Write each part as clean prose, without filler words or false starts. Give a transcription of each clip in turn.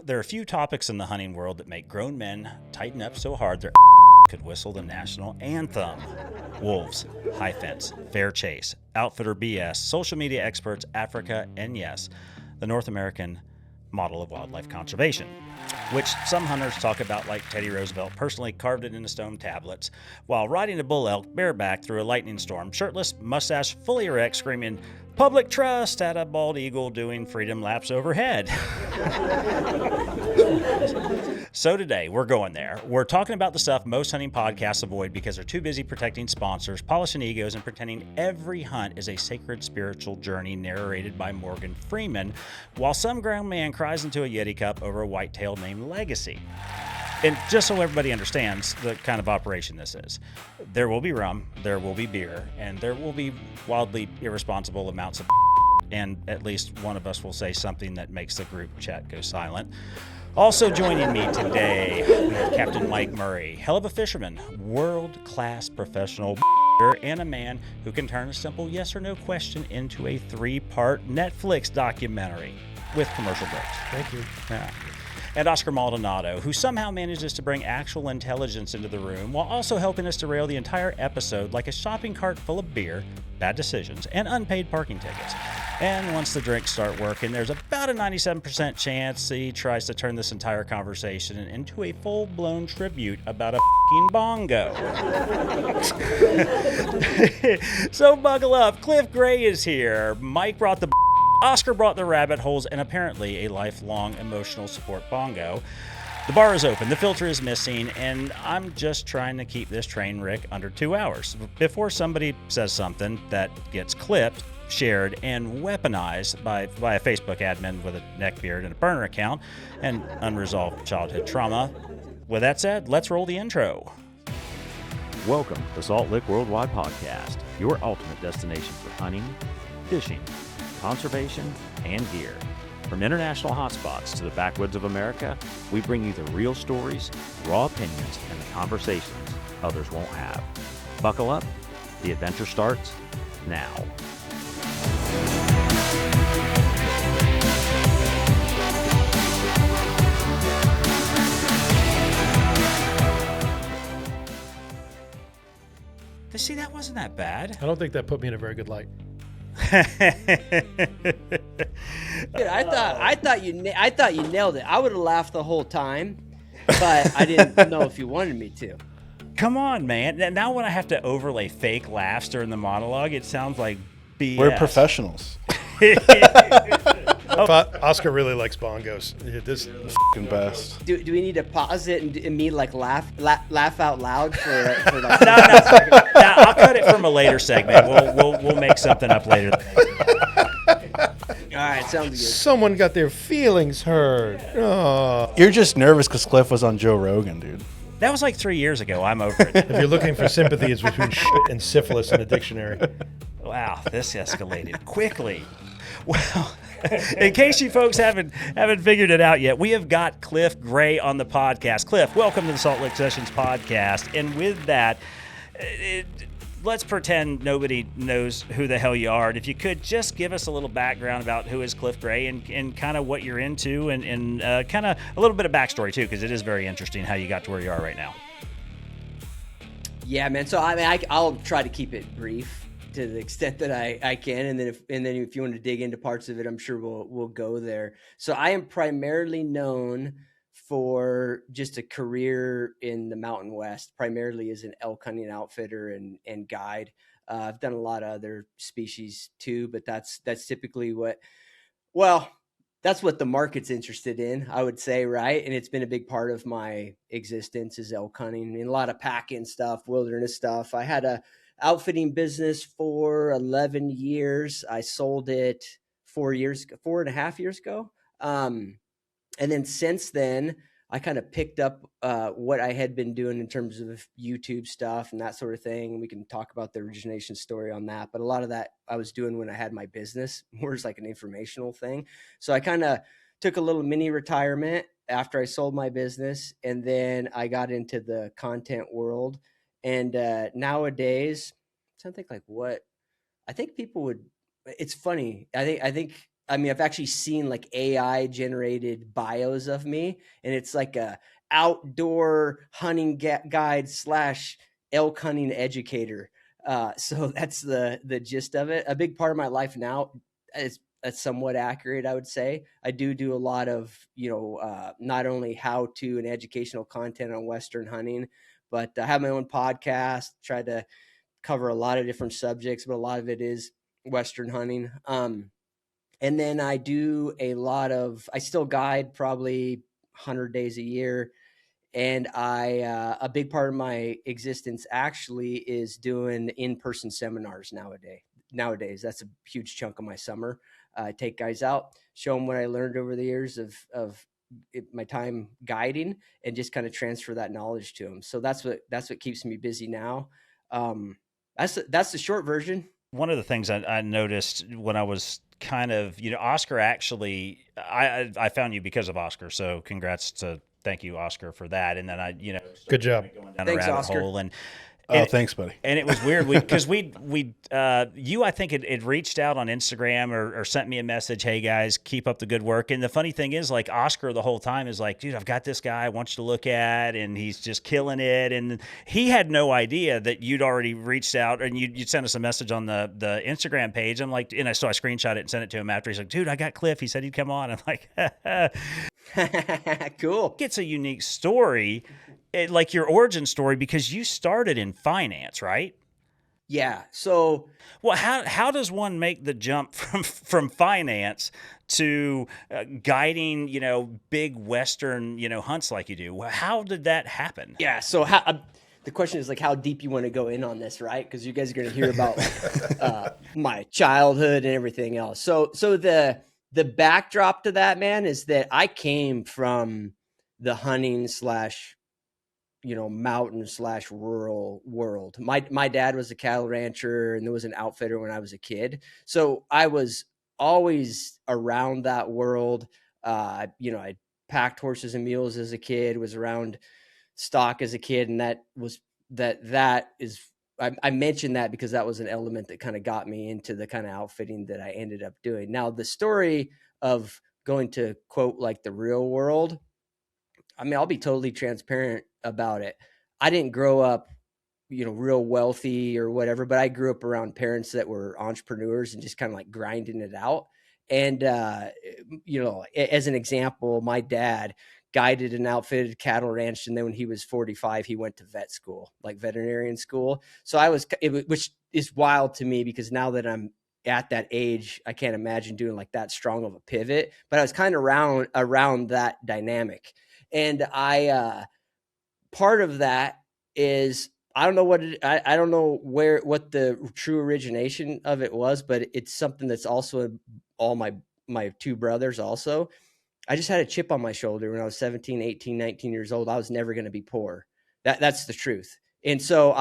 There are few topics in the hunting world that make grown men tighten up so hard their could whistle the national anthem. Wolves, high fence, fair chase, outfitter BS, social media experts, Africa, and yes, the North American model of wildlife conservation, which some hunters talk about like Teddy Roosevelt personally carved it into stone tablets, while riding a bull elk bareback through a lightning storm, shirtless, mustache fully erect, screaming, "Public trust" at a bald eagle doing freedom laps overhead. So today, we're going there. We're talking about the stuff most hunting podcasts avoid because they're too busy protecting sponsors, polishing egos, and pretending every hunt is a sacred spiritual journey narrated by Morgan Freeman, while some grown man cries into a Yeti cup over a whitetail named Legacy. And just so everybody understands the kind of operation this is, there will be rum, there will be beer, and there will be wildly irresponsible amounts of and at least one of us will say something that makes the group chat go silent. Also joining me today, we have Captain Mike Murray, hell of a fisherman, world-class professional and a man who can turn a simple yes or no question into a 3-part Netflix documentary with commercial breaks. Thank you. Yeah. And Oscar Maldonado, who somehow manages to bring actual intelligence into the room while also helping us derail the entire episode like a shopping cart full of beer, bad decisions, and unpaid parking tickets. And once the drinks start working, there's about a 97% chance he tries to turn this entire conversation into a full-blown tribute about a f***ing bongo. So buckle up, Cliff Gray is here, Mike brought the Oscar brought the rabbit holes, and apparently a lifelong emotional support bongo. The bar is open, the filter is missing, and I'm just trying to keep this train wreck under 2 hours before somebody says something that gets clipped, shared, and weaponized by a Facebook admin with a neckbeard and a burner account and unresolved childhood trauma. With that said, let's roll the intro. Welcome to Saltlick Worldwide Podcast, your ultimate destination for hunting, fishing, conservation, and gear. From international hotspots to the backwoods of America, we bring you the real stories, raw opinions, and the conversations others won't have. Buckle up. The adventure starts now. See, that wasn't that bad. I don't think that put me in a very good light. Dude, I thought you nailed it. I would have laughed the whole time, but I didn't know if you wanted me to. Come on, man. Now when I have to overlay fake laughs during the monologue, it sounds like BS. We're professionals. Oscar really likes bongos. This is The f***ing best. Do we need to pause it and me like laugh out loud for like? No. I'll cut it from a later segment. We'll make something up later. All right, sounds good. someone got their feelings hurt. Oh. You're just nervous because Cliff was on Joe Rogan, dude. That was like 3 years ago. I'm over it. If you're looking for sympathy, it's between shit and syphilis in a dictionary. Wow, this escalated quickly. Well, in case you folks haven't figured it out yet, we have got Cliff Gray on the podcast. Cliff, welcome to the Saltlick Sessions podcast. And with that, let's pretend nobody knows who the hell you are. And if you could just give us a little background about who is Cliff Gray and kind of what you're into and kind of a little bit of backstory too, because it is very interesting how you got to where you are right now. Yeah, man. So I'll try to keep it brief to the extent that I can, and then if you want to dig into parts of it, I'm sure we'll go there. So I am primarily known for just a career in the Mountain West, primarily as an elk hunting outfitter and guide. I've done a lot of other species too, but that's typically that's what the market's interested in, I would say, right? And it's been a big part of my existence is elk hunting. I mean, a lot of packing stuff, wilderness stuff. I had a outfitting business for 11 years. I sold it 4.5 years ago. And then since then, I kind of picked up what I had been doing in terms of YouTube stuff and that sort of thing. We can talk about the origination story on that. But a lot of that I was doing when I had my business, more as like an informational thing. So I kind of took a little mini retirement after I sold my business. And then I got into the content world. And nowadays, I think like what I think people would. It's funny. I think I mean, I've actually seen like AI generated bios of me, and it's like a outdoor hunting guide / elk hunting educator. So that's the gist of it. A big part of my life now is that's somewhat accurate, I would say. I do a lot of, not only how to and educational content on Western hunting, but I have my own podcast, try to cover a lot of different subjects, but a lot of it is Western hunting. And then I do I still guide probably 100 days a year. And a big part of my existence actually is doing in-person seminars nowadays. That's a huge chunk of my summer. I take guys out, show them what I learned over the years of my time guiding, and just kind of transfer that knowledge to them. So that's what keeps me busy now. That's the short version. One of the things I noticed when I was kind of, Oscar actually, I found you because of Oscar. So thank you, Oscar, for that. And then Good job. Going down Thanks, a rabbit Oscar. hole. Thanks, buddy. And it was weird because you, I think it reached out on Instagram or sent me a message. Hey guys, keep up the good work. And the funny thing is, like, Oscar the whole time is like, dude, I've got this guy I want you to look at, and he's just killing it. And he had no idea that you'd already reached out, and you'd sent us a message on the Instagram page. I'm like, so I screenshot it and sent it to him after. He's like, dude, I got Cliff. He said he'd come on. I'm like, cool. It's a unique story. Like your origin story, because you started in finance, right? Yeah. So, well, how does one make the jump from finance to guiding, big Western, hunts like you do? How did that happen? Yeah. So the question is like how deep you want to go in on this, right? Because you guys are going to hear about my childhood and everything else. So the backdrop to that, man, is that I came from the hunting / mountain / rural world. My dad was a cattle rancher, and there was an outfitter when I was a kid. So I was always around that world. I packed horses and mules as a kid, was around stock as a kid. And I mentioned that because that was an element that kind of got me into the kind of outfitting that I ended up doing. Now, the story of going to quote like the real world, I mean, I'll be totally transparent about it. I didn't grow up, real wealthy or whatever, but I grew up around parents that were entrepreneurs and just kind of like grinding it out. And, as an example, my dad guided an outfitted cattle ranch. And then when he was 45, he went to vet school, like veterinarian school. So which is wild to me because now that I'm at that age, I can't imagine doing like that strong of a pivot, but I was kind of around that dynamic. And part of that is, I don't know I don't know what the true origination of it was, but it's something that's also all my two brothers also. I just had a chip on my shoulder when I was 17, 18, 19 years old. I was never going to be poor. That's the truth. And so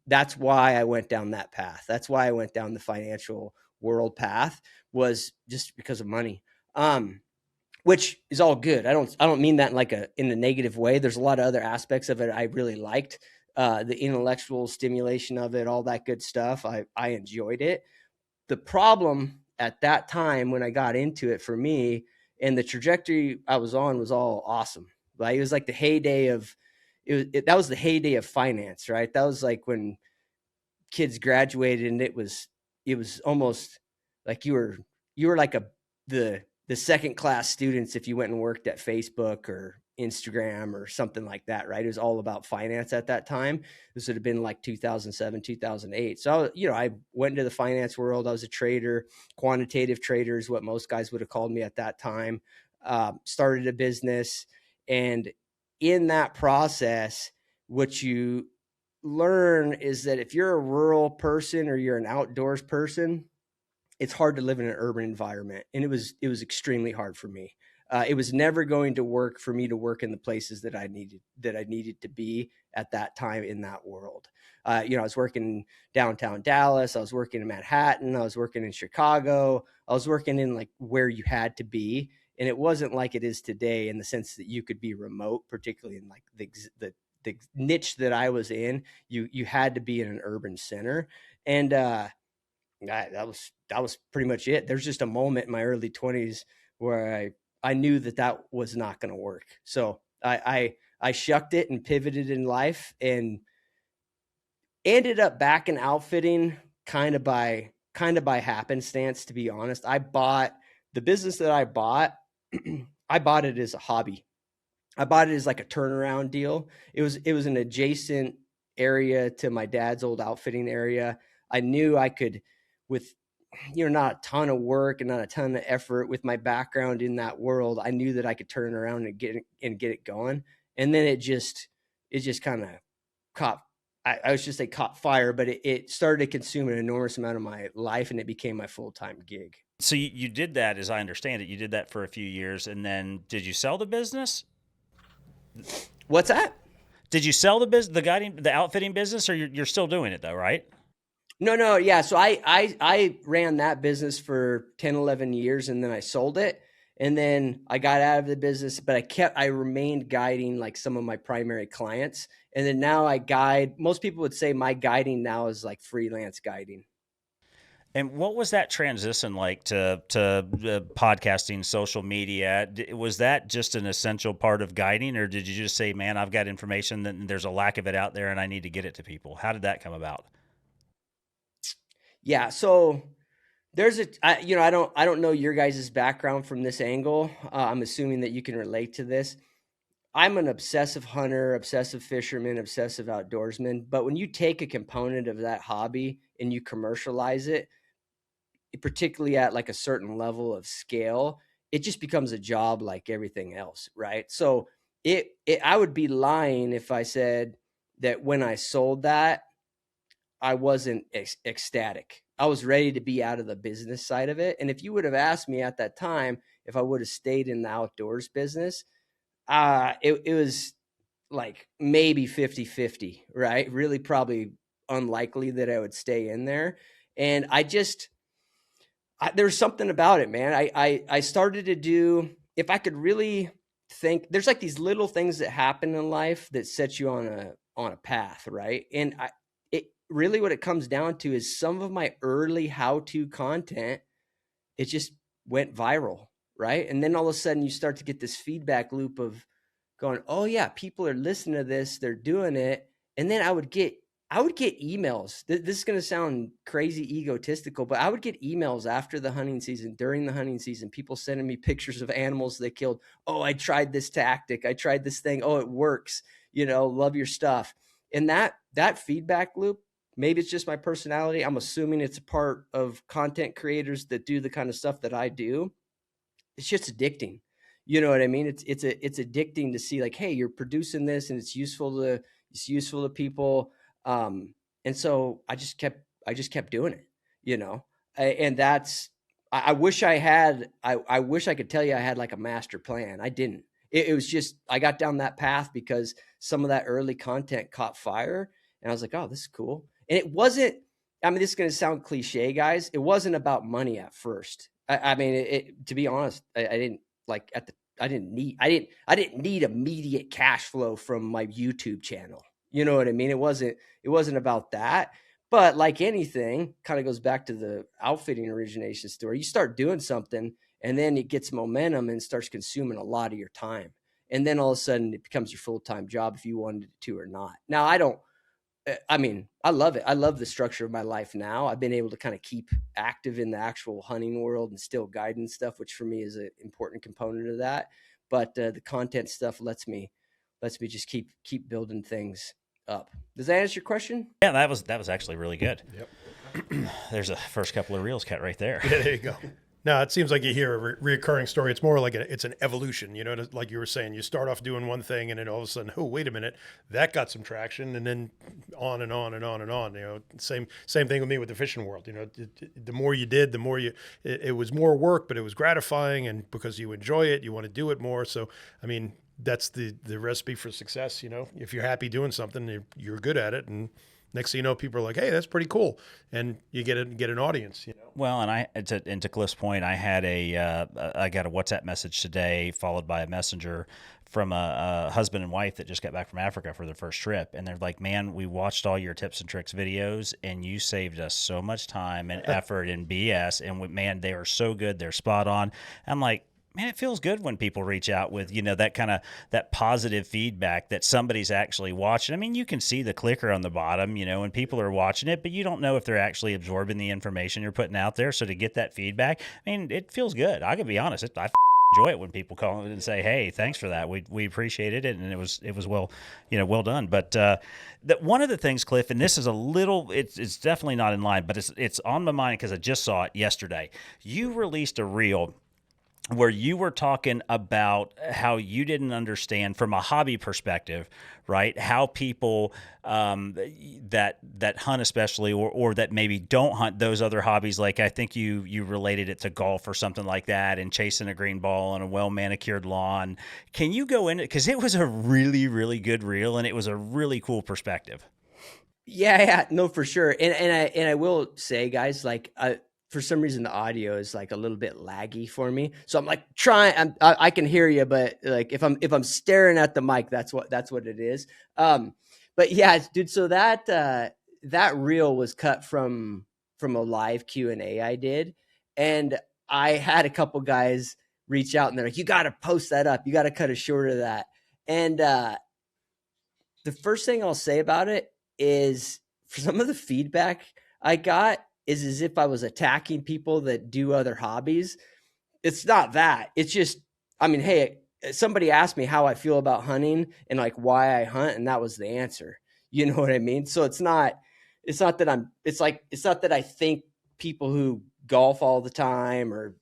that's why I went down that path. That's why I went down the financial world path, was just because of money. Which is all good. I don't mean that in a negative way. There's a lot of other aspects of it I really liked. The intellectual stimulation of it, all that good stuff. I enjoyed it. The problem at that time when I got into it for me, and the trajectory I was on was all awesome. Like, it was like the heyday of that was the heyday of finance, right? That was like when kids graduated, and it was almost like you were like the second class students if you went and worked at Facebook or Instagram or something like that, right? It was all about finance at that time. This would have been like 2007, 2008. So, I went into the finance world. I was a trader. Quantitative trader is what most guys would have called me at that time. Started a business. And in that process, what you learn is that if you're a rural person or you're an outdoors person, it's hard to live in an urban environment. And it was extremely hard for me. It was never going to work for me to work in the places that I needed to be at that time in that world. I was working in downtown Dallas. I was working in Manhattan. I was working in Chicago. I was working in like where you had to be. And it wasn't like it is today in the sense that you could be remote, particularly in like the niche that I was in. You had to be in an urban center. And that was pretty much it. There's just a moment in my early 20s where I knew that was not going to work. So I shucked it and pivoted in life and ended up back in outfitting kind of by happenstance, to be honest. I bought the business that I bought. I bought it as a hobby. I bought it as like a turnaround deal. It was an adjacent area to my dad's old outfitting area. I knew I could, with not a ton of work and not a ton of effort, with my background in that world, I knew that I could turn around and get it going. And then it just kind of caught. I was just say caught fire, but it started to consume an enormous amount of my life, and it became my full-time gig. So you did that, as I understand it, you did that for a few years, and then did you sell the business? What's that? Did you sell the business, the outfitting business, or you're still doing it though, right? No. Yeah. So I ran that business for 10, 11 years, and then I sold it. And then I got out of the business, but I remained guiding like some of my primary clients. And then now I guide. Most people would say my guiding now is like freelance guiding. And what was that transition like to podcasting, social media? Was that just an essential part of guiding, or did you just say, man, I've got information that there's a lack of it out there and I need to get it to people? How did that come about? Yeah. So there's I don't know your guys' background from this angle. I'm assuming that you can relate to this. I'm an obsessive hunter, obsessive fisherman, obsessive outdoorsman. But when you take a component of that hobby and you commercialize it, particularly at like a certain level of scale, it just becomes a job like everything else, right? So I would be lying if I said that when I sold that, I wasn't ecstatic. I was ready to be out of the business side of it. And if you would have asked me at that time if I would have stayed in the outdoors business, it was like maybe 50-50, right? Really probably unlikely that I would stay in there. And there's something about it, man. I started to do, if I could really think, there's like these little things that happen in life that set you on a path, right? And really what it comes down to is some of my early how-to content, it just went viral, right? And then all of a sudden you start to get this feedback loop of going, oh yeah, people are listening to this, they're doing it. And then I would get emails. This is going to sound crazy egotistical, but I would get emails after the hunting season, during the hunting season, people sending me pictures of animals they killed. Oh, I tried this tactic. I tried this thing. Oh, it works. Love your stuff. And that feedback loop, maybe it's just my personality. I'm assuming it's a part of content creators that do the kind of stuff that I do. It's just addicting. You know what I mean? It's addicting to see like, hey, you're producing this and it's useful to people. And so I just kept doing it, and that's, I wish I could tell you I had like a master plan. I didn't. It was just, I got down that path because some of that early content caught fire and I was like, oh, this is cool. And it wasn't, this is going to sound cliche, guys. It wasn't about money at first. To be honest, I didn't need immediate cash flow from my YouTube channel. You know what I mean? It wasn't about that. But like anything, kind of goes back to the outfitting origination story. You start doing something and then it gets momentum and starts consuming a lot of your time. And then all of a sudden it becomes your full-time job if you wanted it to or not. Now, I love it. I love the structure of my life now. I've been able to kind of keep active in the actual hunting world and still guiding stuff, which for me is an important component of that. But the content stuff lets me just keep building things up. Does that answer your question? Yeah, that was actually really good. Yep. There's a first couple of reels cut right there. Yeah, there you go. No, it seems like you hear a reoccurring story. It's more like it's an evolution, like you were saying. You start off doing one thing and then all of a sudden, oh, wait a minute, that got some traction, and then on and on and on and on. Same thing with me with the fishing world. The more you did, the more it was more work, but it was gratifying, and because you enjoy it, you want to do it more. So, that's the recipe for success. If you're happy doing something, you're good at it, and next thing you know, people are like, hey, that's pretty cool. And you get an audience, Well, and to Cliff's point, I got a WhatsApp message today followed by a messenger from a husband and wife that just got back from Africa for their first trip, and they're like, "Man, we watched all your tips and tricks videos, and you saved us so much time and effort and BS. And man, they are so good; they're spot on." I'm like, man, it feels good when people reach out with, that kind of that positive feedback that somebody's actually watching. I mean, you can see the clicker on the bottom, and people are watching it, but you don't know if they're actually absorbing the information you're putting out there. So to get that feedback, I mean, it feels good. I can be honest. I enjoy it when people call and say, "Hey, thanks for that. We appreciated it, and it was well, well done." But that one of the things, Cliff, and this is a little, it's definitely not in line, but it's on my mind because I just saw it yesterday. You released a reel where you were talking about how you didn't understand from a hobby perspective, right? How people that hunt especially, or that maybe don't hunt those other hobbies, like I think you related it to golf or something like that, and chasing a green ball on a well-manicured lawn. Can you go in it? Because it was a really, really good reel, and it was a really cool perspective. Yeah, no, for sure. And I will say, guys, like, for some reason the audio is like a little bit laggy for me, so I'm like I can hear you, but like if I'm staring at the mic, that's what it is. But yeah, dude, so that reel was cut from a live Q&A I did, and I had a couple guys reach out and they're like, "You got to post that up, you got to cut a short of that." And the first thing I'll say about it is, for some of the feedback I got, is as if I was attacking people that do other hobbies. It's not that. It's just, I mean, hey, somebody asked me how I feel about hunting and like why I hunt, and that was the answer. You know what I mean? So it's not that I think people who golf all the time or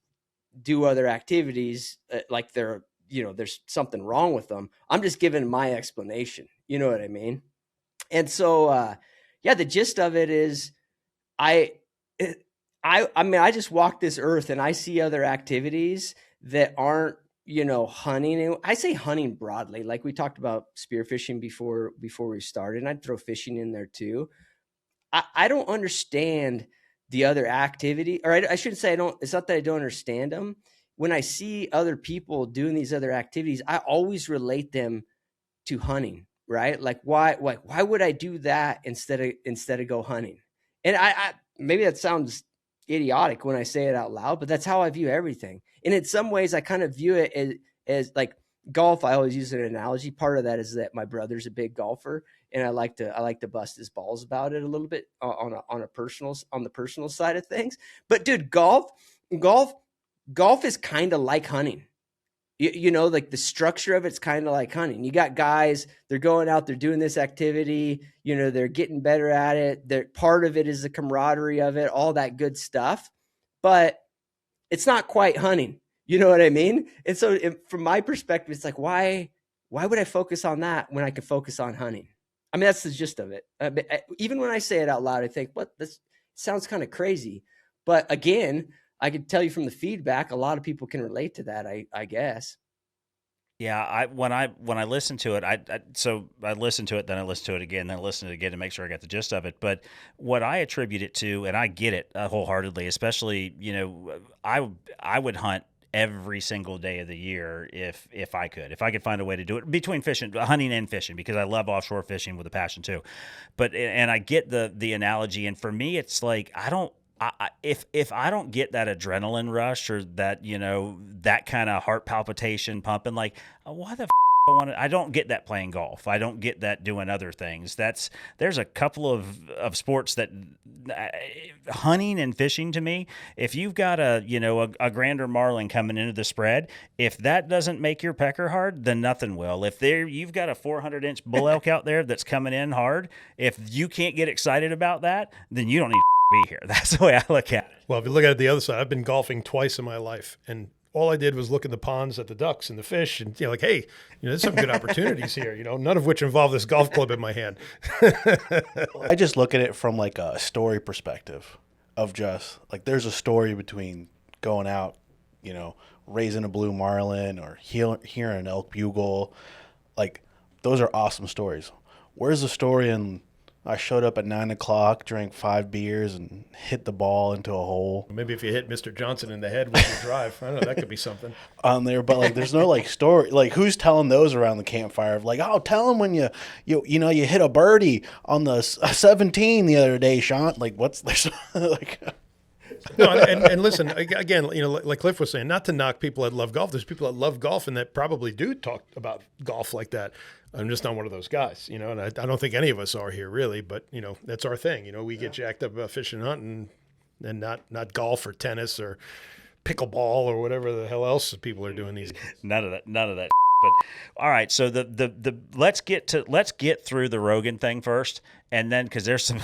do other activities like there's something wrong with them. I'm just giving my explanation. You know what I mean? And so, yeah, the gist of it is, I mean, I just walk this earth and I see other activities that aren't, hunting. And I say hunting broadly, like we talked about spearfishing before we started, and I'd throw fishing in there too. I don't understand the other activity, or I shouldn't say it's not that I don't understand them. When I see other people doing these other activities, I always relate them to hunting, right? Like why would I do that instead of go hunting? And I maybe that sounds idiotic when I say it out loud, but that's how I view everything. And in some ways, I kind of view it as like golf. I always use an analogy. Part of that is that my brother's a big golfer, and I like to bust his balls about it a little bit on the personal side of things. But dude, golf is kind of like hunting. Like the structure of it's kind of like hunting. You got guys, they're going out, they're doing this activity, they're getting better at it. Part of it is the camaraderie of it, all that good stuff, but it's not quite hunting. You know what I mean? And so from my perspective, it's like, why would I focus on that when I could focus on hunting? I mean, that's the gist of it. Even when I say it out loud, I think, what, this sounds kind of crazy. But again, I could tell you from the feedback, a lot of people can relate to that, I guess. Yeah, when I listened to it, I listened to it, then I listened to it again, then I listened to it again to make sure I got the gist of it. But what I attribute it to, and I get it wholeheartedly, especially, I would hunt every single day of the year if I could find a way to do it between hunting and fishing, because I love offshore fishing with a passion too. But and I get the analogy, and for me, it's like if I don't get that adrenaline rush or that, that kind of heart palpitation pumping, like, why the I don't get that playing golf. I don't get that doing other things. There's a couple of sports that hunting and fishing, to me, if you've got a grander marlin coming into the spread, if that doesn't make your pecker hard, then nothing will. If you've got a 400-inch bull elk out there that's coming in hard, if you can't get excited about that, then you don't need be here. That's the way I look at it. Well, if you look at it the other side, I've been golfing twice in my life, and all I did was look in the ponds at the ducks and the fish, and like, hey, there's some good opportunities here. None of which involve this golf club in my hand. I just look at it from like a story perspective of just like, there's a story between going out, raising a blue marlin or hearing an elk bugle. Like, those are awesome stories. Where's the story in I showed up at 9 o'clock, drank 5 beers, and hit the ball into a hole Maybe if you hit Mr. Johnson in the head with your drive, I don't know, that could be something. on there. But like, there's no like story. Like, who's telling those around the campfire? Of like, oh, tell them when you hit a birdie on the 17 the other day, Sean. Like, what's there's like. No, and listen, again, like Cliff was saying, not to knock people that love golf. There's people that love golf and that probably do talk about golf like that. I'm just not one of those guys, and I don't think any of us are here really, but that's our thing. We get jacked up about fishing and hunting and not golf or tennis or pickleball or whatever the hell else people are doing these days. None of that. But all right, so the let's get through the Rogan thing first, and then because there's some,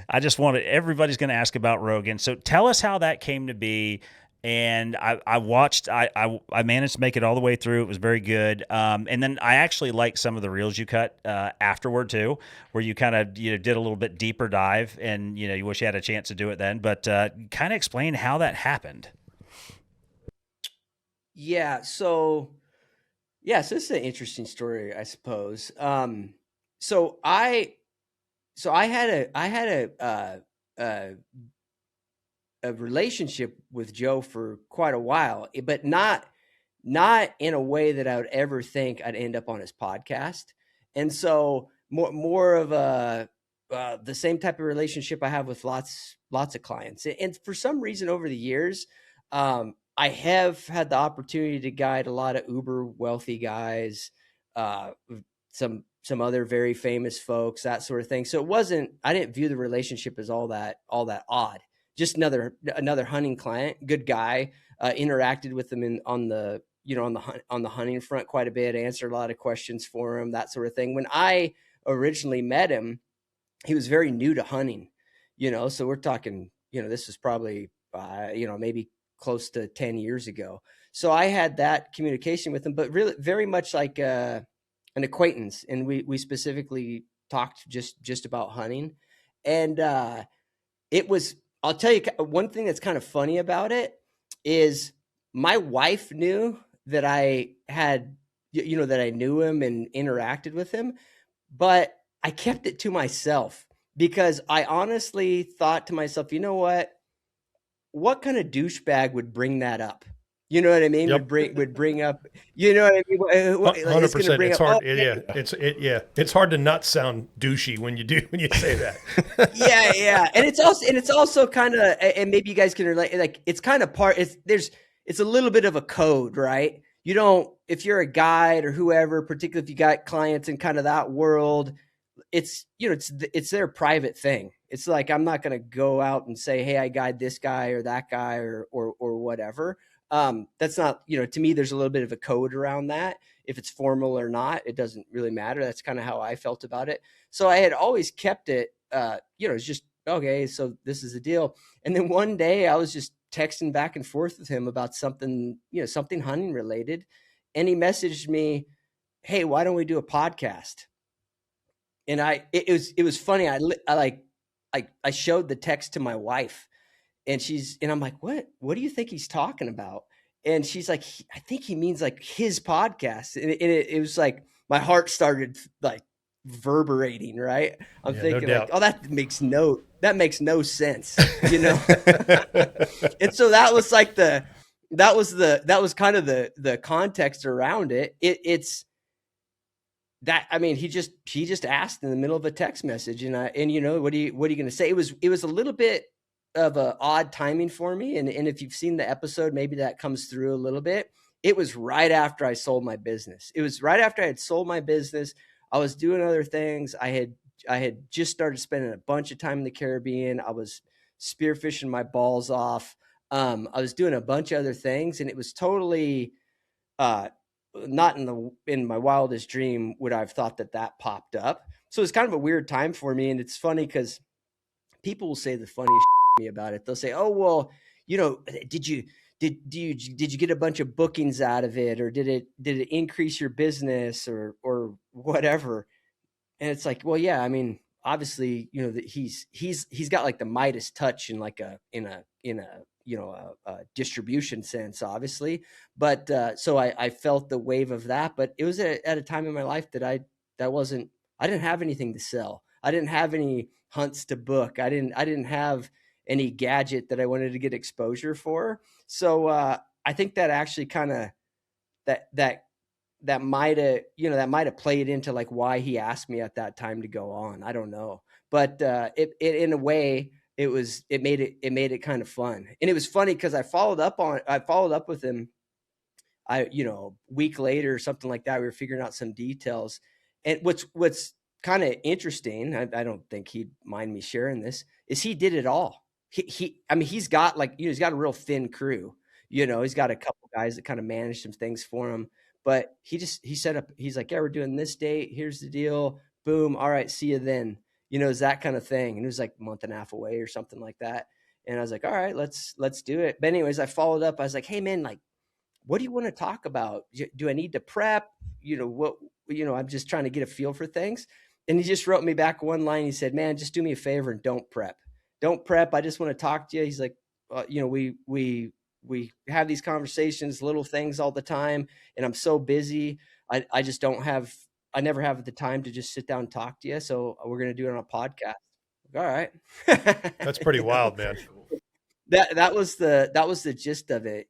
I just wanted everybody's going to ask about Rogan. So tell us how that came to be. And I watched, I managed to make it all the way through. It was very good. And then I actually liked some of the reels you cut afterward too, where you kind of did a little bit deeper dive, and you wish you had a chance to do it then. But kind of explain how that happened. Yeah. So this is an interesting story, I suppose. So I had a relationship with Joe for quite a while, but not in a way that I would ever think I'd end up on his podcast. And so more of the same type of relationship I have with lots of clients. And for some reason over the years, I have had the opportunity to guide a lot of uber wealthy guys, some other very famous folks, that sort of thing. So I didn't view the relationship as all that odd. Just another hunting client, good guy. Interacted with him on the hunting front quite a bit. Answered a lot of questions for him, that sort of thing. When I originally met him, he was very new to hunting. So we're talking. This was probably maybe close to 10 years ago. So I had that communication with him, but really very much like an acquaintance, and we specifically talked just about hunting, and it was. I'll tell you one thing that's kind of funny about it is my wife knew that I had, that I knew him and interacted with him, but I kept it to myself because I honestly thought to myself, what kind of douchebag would bring that up? You know what I mean? Yep. Would bring up, you know what I mean? 100%. It's hard. Yeah. It's hard to not sound douchey when you say that. yeah. And it's also kind of, and maybe you guys can relate, like it's kind of it's a little bit of a code, right? You don't, if you're a guide or whoever, particularly if you got clients in kind of that world, it's their private thing. It's like, I'm not going to go out and say, hey, I guide this guy or that guy or whatever. That's not, to me, there's a little bit of a code around that. If it's formal or not, it doesn't really matter. That's kind of how I felt about it. So I had always kept it, it's just, okay, so this is the deal. And then one day I was just texting back and forth with him about something, something hunting related. And he messaged me, hey, why don't we do a podcast? And it was funny. I showed the text to my wife. And I'm like, what do you think he's talking about? And she's like, I think he means like his podcast. And it was like, my heart started like reverberating, right? I'm thinking like, oh, that makes no sense, And so that was like that was kind of the context around it. It's that, I mean, he just asked in the middle of a text message, and what are you going to say? It was a little bit of a odd timing for me. And if you've seen the episode, maybe that comes through a little bit. It was right after I sold my business. It was right after I had sold my business. I was doing other things. I had just started spending a bunch of time in the Caribbean. I was spearfishing my balls off. I was doing a bunch of other things, and it was totally not in my wildest dream would I have thought that popped up. So it's kind of a weird time for me. And it's funny because people will say the funniest to me about it. They'll say, oh, well, did you get a bunch of bookings out of it, or did it increase your business or whatever? And it's like, well, yeah, I mean, obviously, that he's got like the Midas touch in like a distribution sense, obviously. But so I felt the wave of that, but it was at a time in my life that I didn't have anything to sell. I didn't have any hunts to book. I didn't have any gadget that I wanted to get exposure for. So I think that actually kind of that might have, that might have played into like why he asked me at that time to go on. I don't know, but it in a way it made it kind of fun. And it was funny because I followed up with him. A week later or something like that. We were figuring out some details, and what's kind of interesting, I don't think he'd mind me sharing this, is he did it all. I mean, he's got like, he's got a real thin crew. He's got a couple guys that kind of manage some things for him, but he set up, he's like, yeah, we're doing this date. Here's the deal. Boom. All right. See you then. It's that kind of thing. And it was like a month and a half away or something like that. And I was like, all right, let's do it. But anyways, I followed up. I was like, hey man, like, what do you want to talk about? Do I need to prep? I'm just trying to get a feel for things. And he just wrote me back one line. He said, man, just do me a favor and don't prep. Don't prep. I just want to talk to you. He's like, we have these conversations, little things all the time. And I'm so busy. I just I never have the time to just sit down and talk to you. So we're going to do it on a podcast. All right. That's pretty wild, man. That was the gist of it.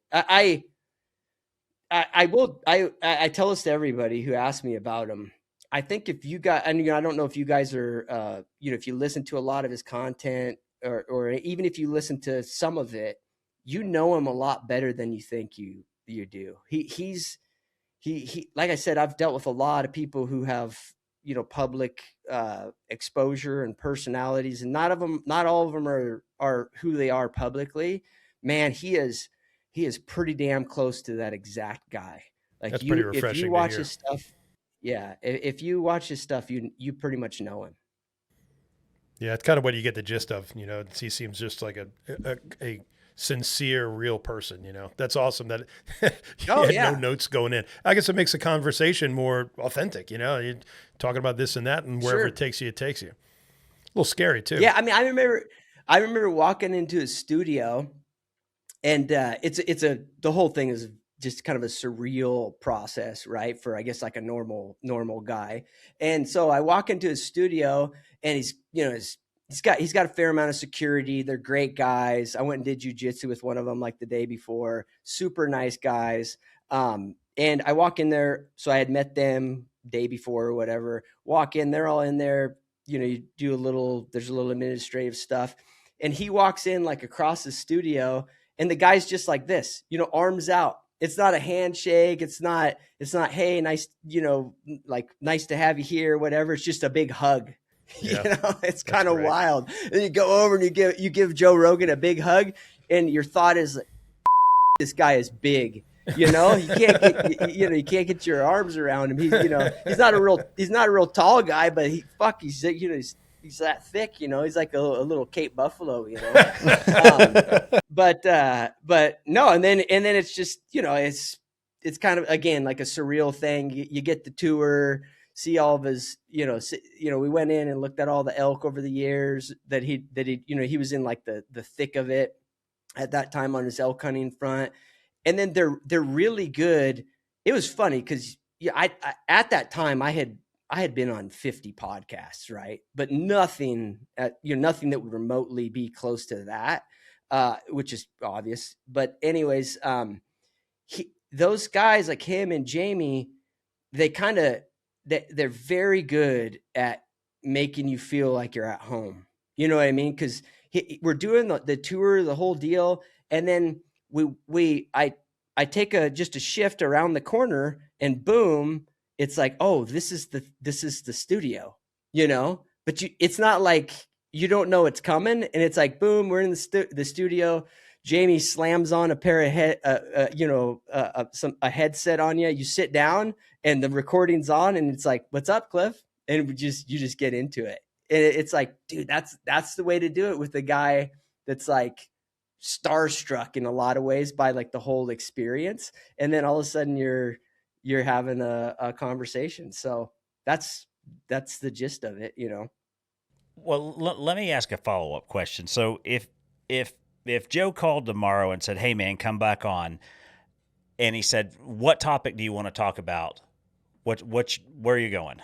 I tell this to everybody who asks me about him. I think if you got, and I don't know if you guys are, if you listen to a lot of his content or even if you listen to some of it, know him a lot better than you think you do. He like I said, I've dealt with a lot of people who have, public exposure and personalities, and not all of them are who they are publicly. Man, he is pretty damn close to that exact guy. Like, that's pretty refreshing. If you watch his stuff, if you watch his stuff, you pretty much know him. Yeah, it's kind of what you get the gist of. He seems just like a sincere, real person. That's awesome. That no notes going in. I guess it makes the conversation more authentic. You're talking about this and that, and wherever it takes you, it takes you. A little scary too. Yeah, I mean, I remember walking into his studio. And the whole thing is just kind of a surreal process, right? For, I guess, like a normal guy. And so I walk into his studio, and he's got a fair amount of security. They're great guys. I went and did jujitsu with one of them like the day before. Super nice guys. And I walk in there. So I had met them day before or whatever. Walk in, they're all in there. You do there's a little administrative stuff. And he walks in like across the studio. And the guy's just like this, arms out. It's not a handshake. It's not, hey, nice, like nice to have you here, whatever. It's just a big hug. Yeah, it's kind of wild. And you go over and you give Joe Rogan a big hug, and your thought is, this guy is big. You can't get your arms around him. He's not a real tall guy, but he's that thick, he's like a little Cape Buffalo, but no. And then it's just, it's kind of, again, like a surreal thing. You get the tour, see all of his, we went in and looked at all the elk over the years that he, he was in like the thick of it at that time on his elk hunting front. And then they're really good. It was funny because I at that time I had been on 50 podcasts, right? But nothing that would remotely be close to that, which is obvious. But anyways, those guys like him and Jamie, they're very good at making you feel like you're at home. You know what I mean? Because we're doing the tour, the whole deal, and then I take just a shift around the corner, and boom. It's like, oh, this is the studio, but it's not like you don't know it's coming. And it's like, boom, we're in the studio. Jamie slams on a pair of a headset on you. You sit down and the recording's on, and it's like, what's up, Cliff? And you just get into it. And it's like, dude, that's the way to do it with a guy that's like starstruck in a lot of ways by like the whole experience. And then all of a sudden you're having a conversation. So that's the gist of it, Well, let me ask a follow-up question. So if Joe called tomorrow and said, hey man, come back on, and he said, what topic do you want to talk about? Where are you going?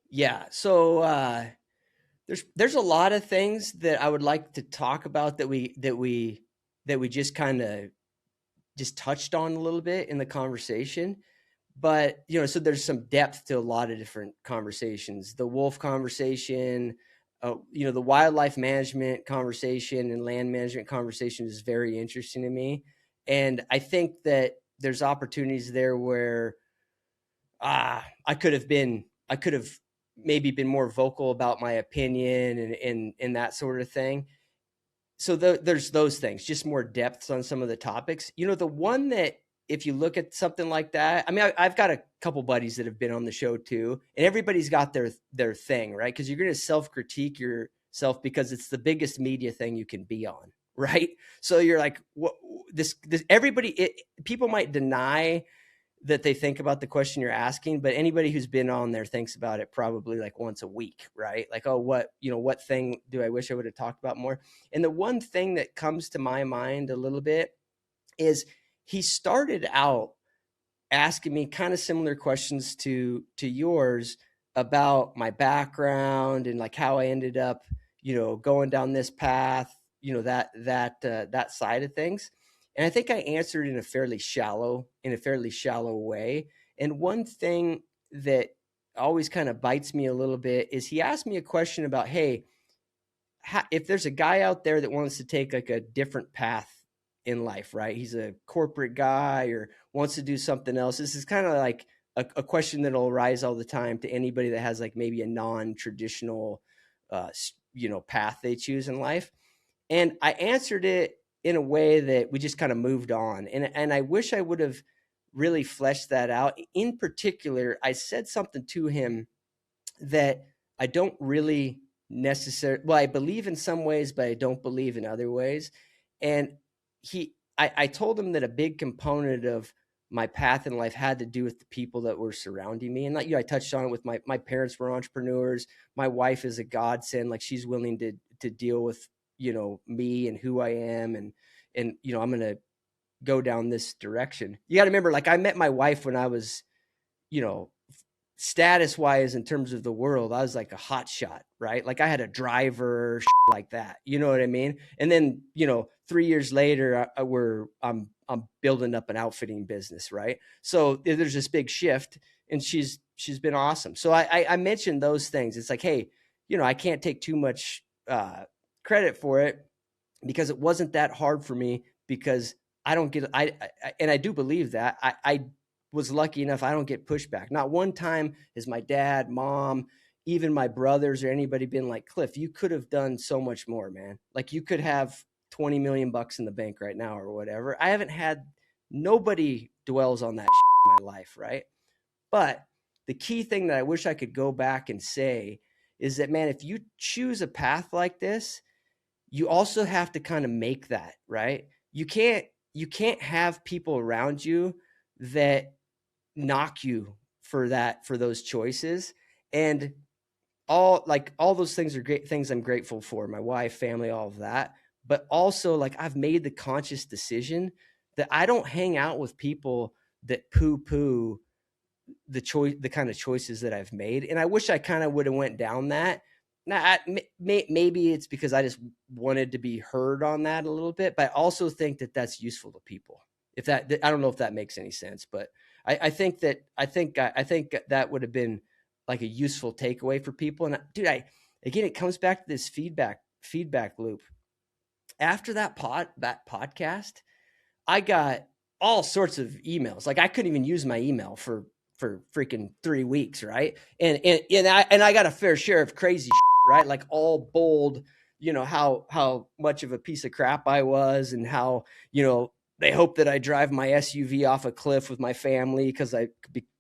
Yeah. So, There's a lot of things that I would like to talk about that we just kind of just touched on a little bit in the conversation. But, so there's some depth to a lot of different conversations. The wolf conversation, the wildlife management conversation and land management conversation is very interesting to me. And I think that there's opportunities there where I could have maybe been more vocal about my opinion and that sort of thing. So there's those things, just more depths on some of the topics. The one that, if you look at something like that, I mean, I've got a couple buddies that have been on the show too, and everybody's got their thing, right? Because you're going to self-critique yourself because it's the biggest media thing you can be on, right? So you're like, what, this people might deny that they think about the question you're asking, but anybody who's been on there thinks about it probably like once a week, right? Like, oh, what thing do I wish I would have talked about more? And the one thing that comes to my mind a little bit is he started out asking me kind of similar questions to yours about my background and like how I ended up, going down this path, that side of things. And I think I answered in a fairly shallow way. And one thing that always kind of bites me a little bit is he asked me a question about, hey, if there's a guy out there that wants to take like a different path in life, right? He's a corporate guy or wants to do something else. This is kind of like a question that'll arise all the time to anybody that has like maybe a non-traditional, path they choose in life. And I answered it in a way that we just kind of moved on. And I wish I would have really fleshed that out. In particular, I said something to him that I don't really I believe in some ways, but I don't believe in other ways. And I told him that a big component of my path in life had to do with the people that were surrounding me. And like I touched on it with my parents were entrepreneurs. My wife is a godsend. Like she's willing to deal with, me and who I am. And I'm going to go down this direction. You got to remember, like I met my wife when I was, status wise in terms of the world, I was like a hot shot, right? Like I had a driver like that, you know what I mean? And then, 3 years later, I'm building up an outfitting business, right? So there's this big shift, and she's been awesome. So I mentioned those things. It's like, hey, I can't take too much credit for it because it wasn't that hard for me because and I do believe that I was lucky enough I don't get pushback. Not one time has my dad, mom, even my brothers or anybody been like, Cliff, you could have done so much more, man. Like you could have 20 million bucks in the bank right now or whatever. I haven't had, nobody dwells on that in my life, right? But the key thing that I wish I could go back and say is that, man, if you choose a path like this, you also have to kind of make that, right? You can't have people around you that knock you for those choices. And all those things are great things I'm grateful for, my wife, family, all of that. But also like I've made the conscious decision that I don't hang out with people that poo-poo the kind of choices that I've made. And I wish I kind of would have went down that. Now, maybe it's because I just wanted to be heard on that a little bit, but I also think that that's useful to people. I don't know if that makes any sense, but I think that would have been like a useful takeaway for people. And dude, again, it comes back to this feedback loop. After that podcast, I got all sorts of emails. Like I couldn't even use my email for freaking 3 weeks. Right. And I got a fair share of crazy shit, right? Like all bold, how much of a piece of crap I was and how, they hope that I drive my SUV off a cliff with my family because of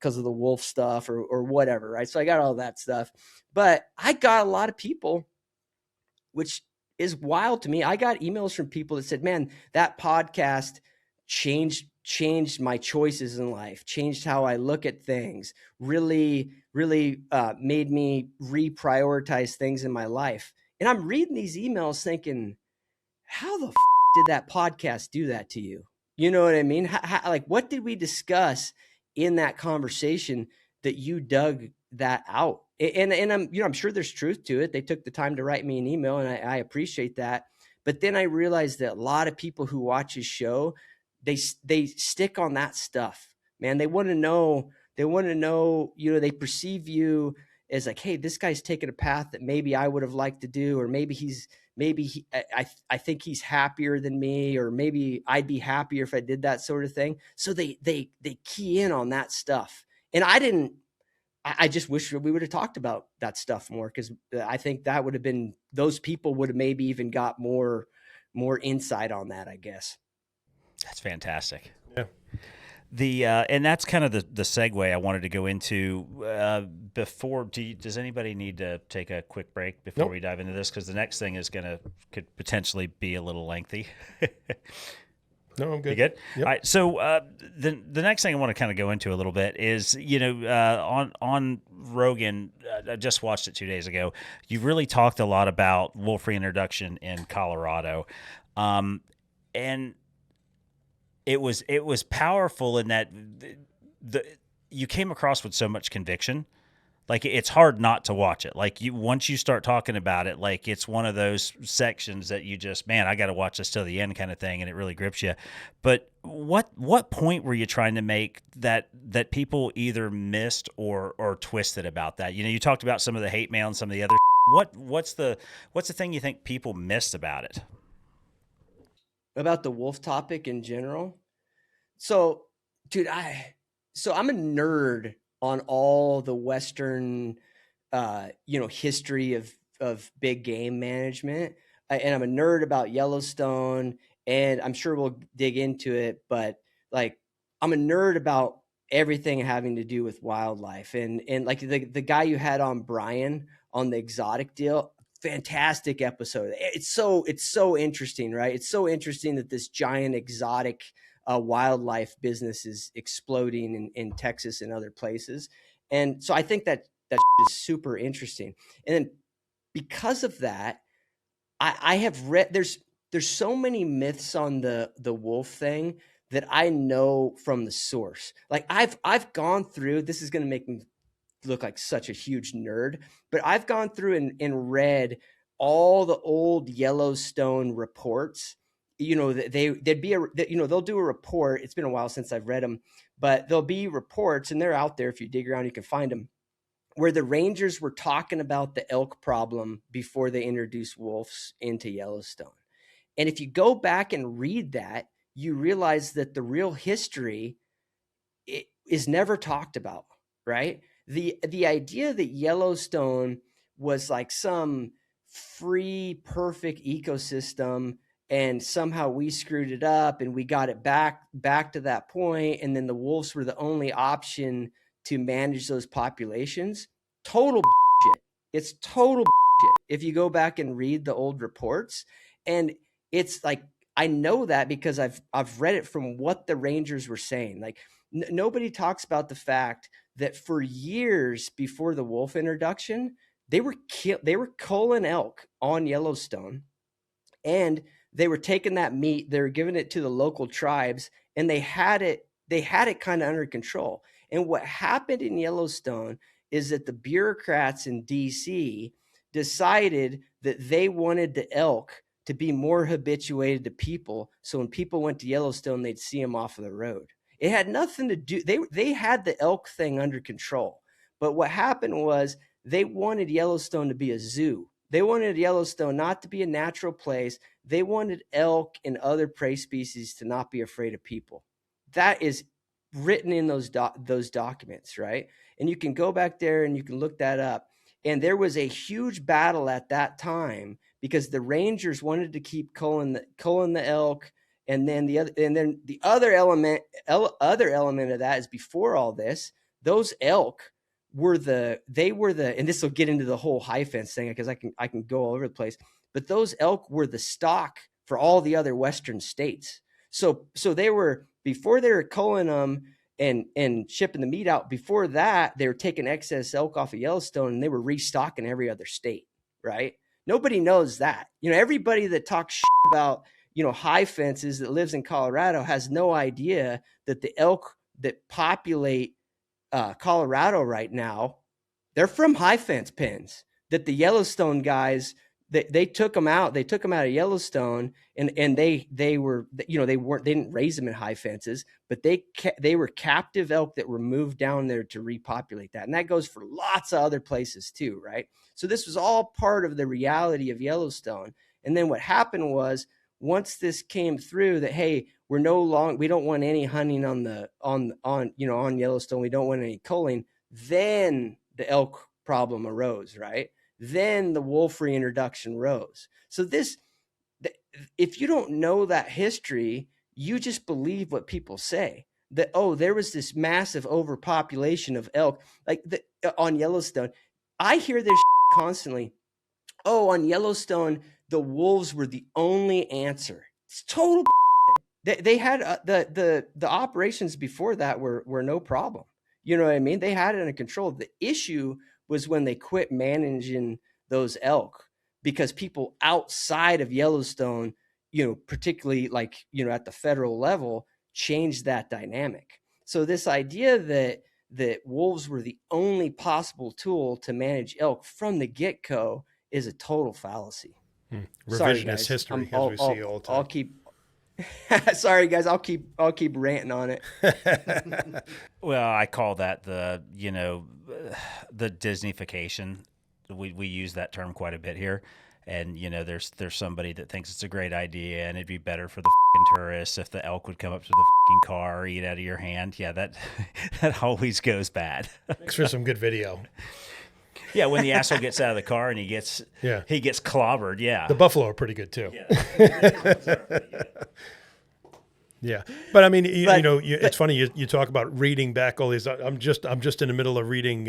the wolf stuff or whatever. Right. So I got all that stuff, but I got a lot of people, which is wild to me. I got emails from people that said, man, that podcast changed my choices in life, changed how I look at things, really, really made me reprioritize things in my life. And I'm reading these emails thinking, how the did that podcast do that to you? You know what I mean? Like, what did we discuss in that conversation that you dug that out And I'm, I'm sure there's truth to it. They took the time to write me an email, and I appreciate that. But then I realized that a lot of people who watch his show, they stick on that stuff, man. They want to know, they perceive you as like, hey, this guy's taking a path that maybe I would have liked to do, or I think he's happier than me, or maybe I'd be happier if I did that sort of thing. So they key in on that stuff. And I just wish we would have talked about that stuff more, because I think that would have been, those people would have maybe even got more insight on that, I guess. That's fantastic. Yeah. And that's kind of the segue I wanted to go into before. Does anybody need to take a quick break before we dive into this? Because the next thing could potentially be a little lengthy. No, I'm good. You good? Yep. All right. So the next thing I want to kind of go into a little bit is, on Rogan, I just watched it 2 days ago. You really talked a lot about wolf reintroduction in Colorado, and it was powerful in that you came across with so much conviction. Like, it's hard not to watch it. Like, once you start talking about it, like, it's one of those sections that you just, man, I got to watch this till the end kind of thing, and it really grips you. But what point were you trying to make that people either missed or twisted about that? You talked about some of the hate mail and some of the other. What's the thing you think people missed about it? About the wolf topic in general? So, dude, I'm a nerd on all the Western, history of big game management. And I'm a nerd about Yellowstone, and I'm sure we'll dig into it, but like, I'm a nerd about everything having to do with wildlife. And like the guy you had on, Brian, on the exotic deal, fantastic episode. It's so interesting, right? It's so interesting that this giant exotic wildlife business is exploding in Texas and other places. And so I think that is super interesting. And then because of that, I have read, there's so many myths on the wolf thing that I know from the source. Like, I've gone through, this is going to make me look like such a huge nerd, but I've gone through and read all the old Yellowstone reports. They'll do a report. It's been a while since I've read them, but there'll be reports, and they're out there. If you dig around, you can find them, where the rangers were talking about the elk problem before they introduced wolves into Yellowstone. And if you go back and read that, you realize that the real history is never talked about, right? The idea that Yellowstone was like some free, perfect ecosystem, and somehow we screwed it up and we got it back to that point, and then the wolves were the only option to manage those populations. Total bullshit. It's total bullshit if you go back and read the old reports. And it's like, I know that because I've read it from what the rangers were saying. Like, nobody talks about the fact that for years before the wolf introduction, they were culling elk on Yellowstone, and they were taking that meat, they were giving it to the local tribes, and they had it kind of under control. And what happened in Yellowstone is that the bureaucrats in DC decided that they wanted the elk to be more habituated to people. So when people went to Yellowstone, they'd see them off of the road. It had nothing to do, they had the elk thing under control. But what happened was they wanted Yellowstone to be a zoo. They wanted Yellowstone not to be a natural place. They wanted elk and other prey species to not be afraid of people. That is written in those documents, right? And you can go back there and you can look that up. And there was a huge battle at that time because the rangers wanted to keep culling the elk. And then the other element of that is, before all this, those elk were and this will get into the whole high fence thing because I can go all over the place, but those elk were the stock for all the other Western states. So they were, before they were culling them and shipping the meat out, before that, they were taking excess elk off of Yellowstone and they were restocking every other state, right? Nobody knows that. Everybody that talks shit about, high fences that lives in Colorado has no idea that the elk that populate Colorado right now, They're from high fence pens that the Yellowstone guys, they took them out. They took them out of Yellowstone, and they were, you know, they didn't raise them in high fences, but they were captive elk that were moved down there to repopulate that. And that goes for lots of other places too, right? So this was all part of the reality of Yellowstone. And then what happened was, once this came through that, hey, we don't want any hunting on Yellowstone. We don't want any culling. Then the elk problem arose, right? Then the wolf reintroduction rose. So if you don't know that history, you just believe what people say, that, oh, there was this massive overpopulation of elk on Yellowstone. I hear this constantly. Oh, on Yellowstone, the wolves were the only answer. It's total. They had the operations before that were no problem. You know what I mean? They had it under control. The issue was when they quit managing those elk, because people outside of Yellowstone, you know, particularly like, you know, at the federal level, changed that dynamic. So this idea that wolves were the only possible tool to manage elk from the get-go is a total fallacy. Revisionist history, as we see all the time. I'll keep. Sorry, guys. I'll keep ranting on it. Well, I call that the Disneyfication. We use that term quite a bit here, and you know, there's somebody that thinks it's a great idea, and it'd be better for the tourists if the elk would come up to the car or eat out of your hand. Yeah, that always goes bad. Thanks for some good video. Yeah, when the asshole gets out of the car and he gets clobbered. Yeah, the buffalo are pretty good too. Yeah, but I mean, it's funny you talk about reading back all these. I'm just in the middle of reading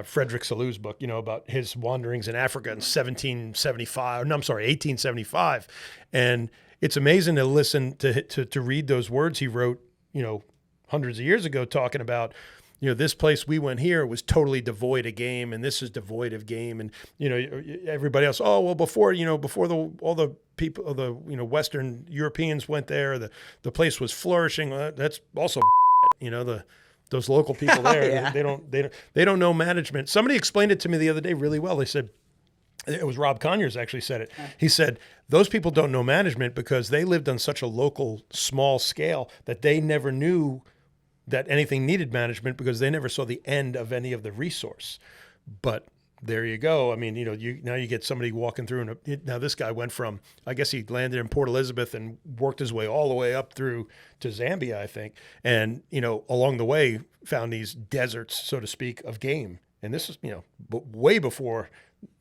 Frederick Salou's book, you know, about his wanderings in Africa in 1875, and it's amazing to listen to read those words he wrote, you know, hundreds of years ago, talking about, you know, this place we went here was totally devoid of game, and this is devoid of game, and you know, everybody else, oh well, before all the people, the Western Europeans went there, the place was flourishing. Well, that's also, you know, those local people there, yeah. they don't know management. Somebody explained it to me the other day really well. They said, it was Rob Conyers actually said it. He said, those people don't know management because they lived on such a local, small scale that they never knew that anything needed management because they never saw the end of any of the resource. But there you go. I mean, you know, now you get somebody walking through, and now this guy went from, I guess he landed in Port Elizabeth and worked his way all the way up through to Zambia, I think. And, you know, along the way found these deserts, so to speak, of game. And this is, you know, way before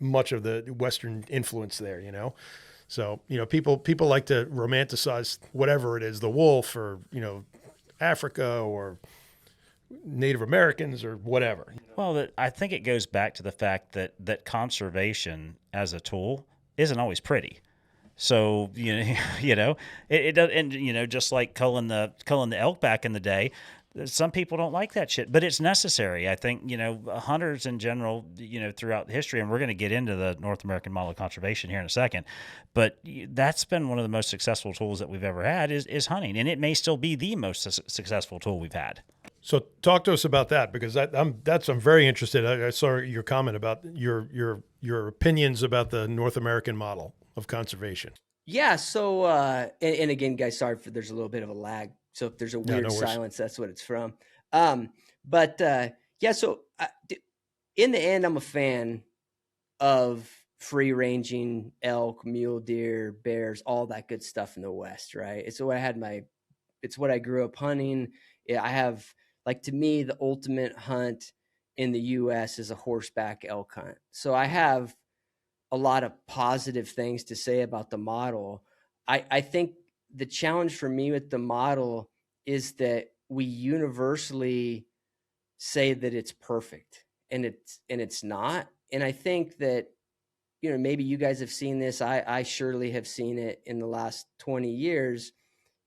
much of the Western influence there, you know? So, you know, people like to romanticize whatever it is, the wolf or, you know, Africa or Native Americans or whatever. Well, I think it goes back to the fact that conservation as a tool isn't always pretty. So it does, and you know, just like culling the elk back in the day, some people don't like that shit, but it's necessary. I think, you know, hunters in general, you know, throughout history, and we're going to get into the North American model of conservation here in a second, but that's been one of the most successful tools that we've ever had is hunting, and it may still be the most successful tool we've had. So talk to us about that, because I'm very interested. I saw your comment about your opinions about the North American model of conservation. Yeah. So and again, guys, sorry there's a little bit of a lag. So if there's a weird silence, that's what it's from. So in the end, I'm a fan of free ranging elk, mule deer, bears, all that good stuff in the West, right? It's what I grew up hunting. I have, like, to me, the ultimate hunt in the U.S. is a horseback elk hunt. So I have a lot of positive things to say about the model. I think the challenge for me with the model is that we universally say that it's perfect, and it's not. And I think that, you know, maybe you guys have seen this. I surely have seen it in the last 20 years.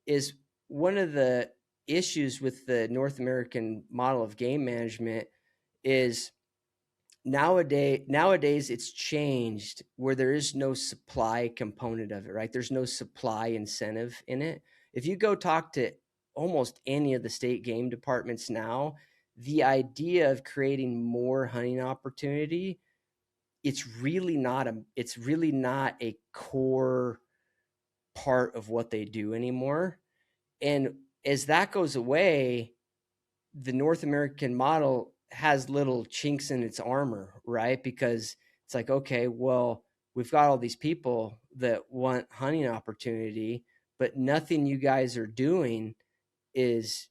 Is one of the issues with the North American model of game management is nowadays it's changed where there is no supply component of it, right? There's no supply incentive in it. If you go talk to almost any of the state game departments now, the idea of creating more hunting opportunity, it's really not a core part of what they do anymore. And as that goes away, the North American model has little chinks in its armor, right? Because it's like, okay, well, we've got all these people that want hunting opportunity, but nothing you guys are doing is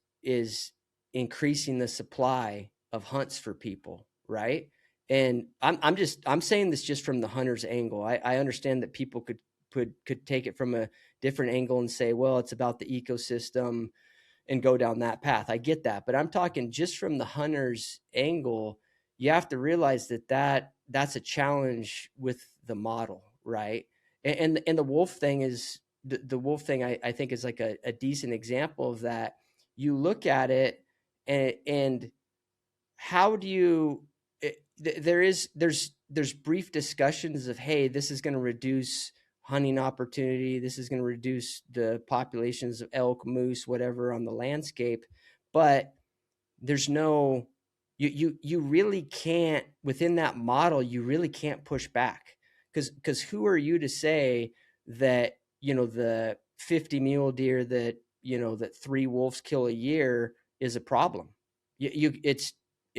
increasing the supply of hunts for people, right? And I'm saying this just from the hunter's angle. I understand that people could take it from a different angle and say, well, it's about the ecosystem and go down that path. I get that, but I'm talking just from the hunter's angle. You have to realize that's a challenge with the model, right? And the wolf thing is the wolf thing. I think is like a decent example of that. You look at it, and how do you? There's brief discussions of, hey, this is going to reduce hunting opportunity. This is going to reduce the populations of elk, moose, whatever on the landscape. But there's no, you really can't, within that model, you really can't push back, because who are you to say that, the 50 mule deer that, that 3 wolves kill a year is a problem?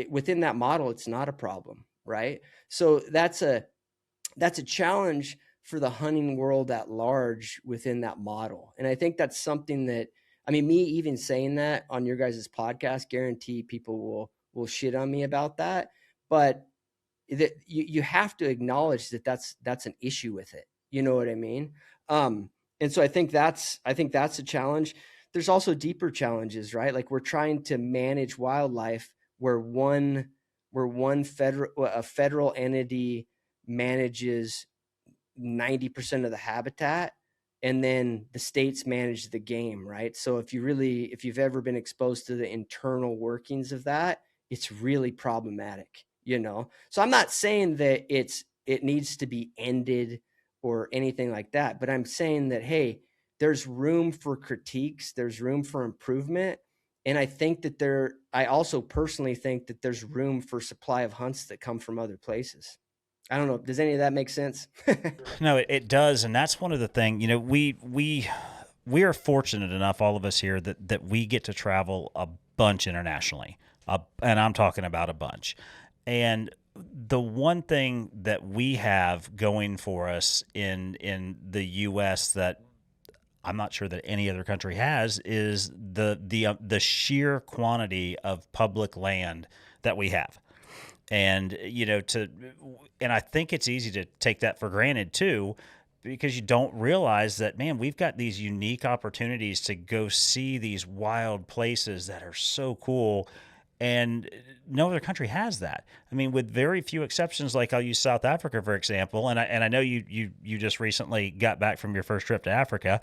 Within that model, it's not a problem, right? So that's a challenge for the hunting world at large within that model. And I think that's something that, I mean, me even saying that on your guys' podcast, guarantee people will shit on me about that. But that you have to acknowledge that that's an issue with it. You know what I mean? And so I think that's a challenge. There's also deeper challenges, right? Like, we're trying to manage wildlife where a federal entity manages 90% of the habitat, and then the states manage the game, right? So if you've ever been exposed to the internal workings of that, it's really problematic, So I'm not saying that it needs to be ended or anything like that, but I'm saying that, hey, there's room for critiques, there's room for improvement. And I also personally think that there's room for supply of hunts that come from other places. I don't know. Does any of that make sense? No, it does, and that's one of the things. We are fortunate enough, all of us here, that we get to travel a bunch internationally, and I'm talking about a bunch. And the one thing that we have going for us in the U.S. that I'm not sure that any other country has is the sheer quantity of public land that we have. And and I think it's easy to take that for granted too, because you don't realize that, man, we've got these unique opportunities to go see these wild places that are so cool, and no other country has that. I mean, with very few exceptions. Like, I'll use South Africa for example, and I know you just recently got back from your first trip to Africa.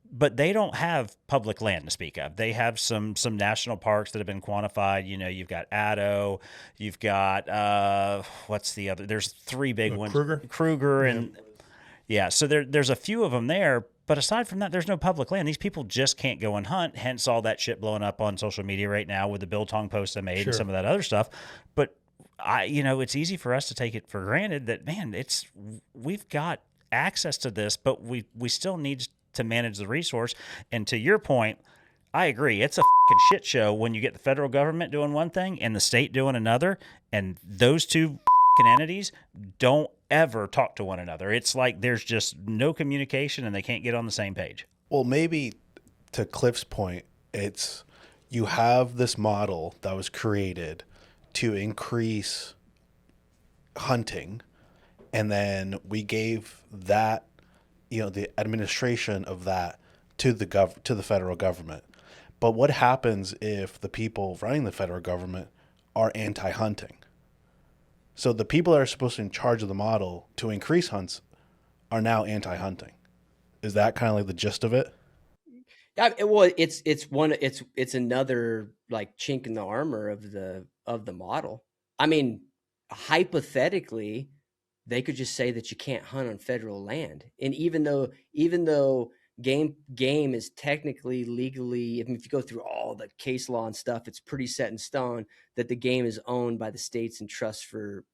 But they don't have public land to speak of. They have some national parks that have been quantified. You've got Addo, you've got what's the other? There's 3 big ones. Kruger, and yeah. So there's a few of them there. But aside from that, there's no public land. These people just can't go and hunt. Hence all that shit blowing up on social media right now with the Biltong post I made and some of that other stuff. But it's easy for us to take it for granted that, man, we've got access to this, but we still need to manage the resource. And to your point, I agree. It's a fucking shit show when you get the federal government doing one thing and the state doing another, and those two fucking entities don't ever talk to one another. It's like there's just no communication and they can't get on the same page. Well, maybe to Cliff's point, it's you have this model that was created to increase hunting, and then we gave that, the administration of that to the federal government. But what happens if the people running the federal government are anti-hunting? So the people that are supposed to be in charge of the model to increase hunts are now anti-hunting. Is that kind of like the gist of it? Yeah, well, it's another like chink in the armor of the model. I mean, hypothetically, they could just say that you can't hunt on federal land, and even though game is technically legally, if you go through all the case law and stuff, it's pretty set in stone that the game is owned by the states and trust for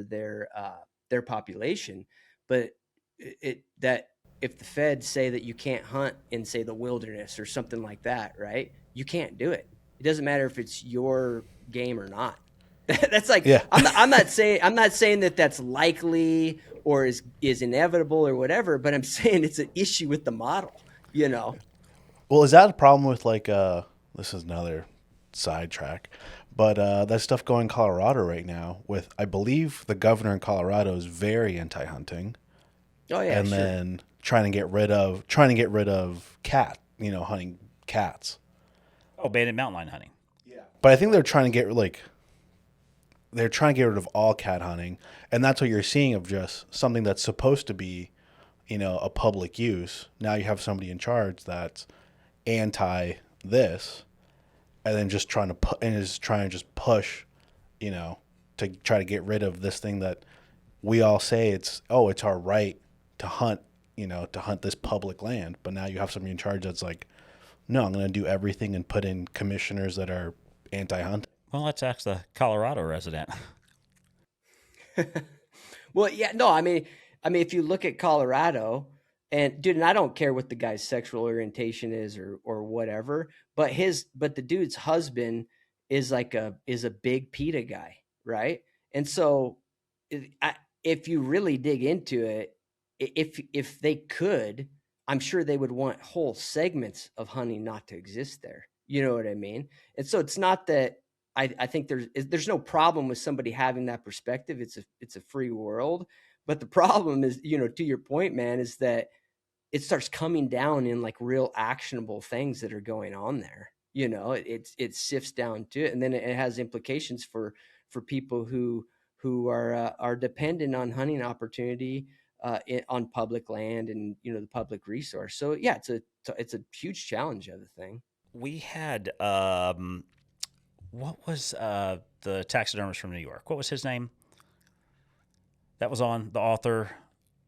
their population. But that if the feds say that you can't hunt in, say, the wilderness or something like that, right? You can't do it. It doesn't matter if it's your game or not. That's like, Yeah. I'm not saying that that's likely or is inevitable or whatever, but I'm saying it's an issue with the model, you know? Well, is that a problem with like this is another sidetrack, but that stuff going in Colorado right now with, I believe the governor in Colorado is very anti-hunting. Oh yeah. And sure. then trying to get rid of hunting cats. Oh, banned mountain lion hunting. But I think they're trying to get rid of all cat hunting, and that's what you're seeing of just something that's supposed to be, a public use. Now you have somebody in charge that's anti this, and then just trying to just push, to try to get rid of this thing that we all say it's our right to hunt, to hunt this public land. But now you have somebody in charge that's like, no, I'm going to do everything and put in commissioners that are anti-hunting. Well, let's ask the Colorado resident. Well, yeah, no, I mean, if you look at Colorado, and dude, and I don't care what the guy's sexual orientation is or whatever, but the dude's husband is a big PETA guy, right? And so, if you really dig into it, if they could, I'm sure they would want whole segments of hunting not to exist there. You know what I mean? And so it's not that I think there's no problem with somebody having that perspective. It's a free world, but the problem is, to your point, man, is that it starts coming down in like real actionable things that are going on there. It sifts down to it, and then it has implications for people who are dependent on hunting opportunity on public land and the public resource. So yeah, it's a huge challenge of the thing. We had what was the taxidermist from New York? What was his name? That was on, the author.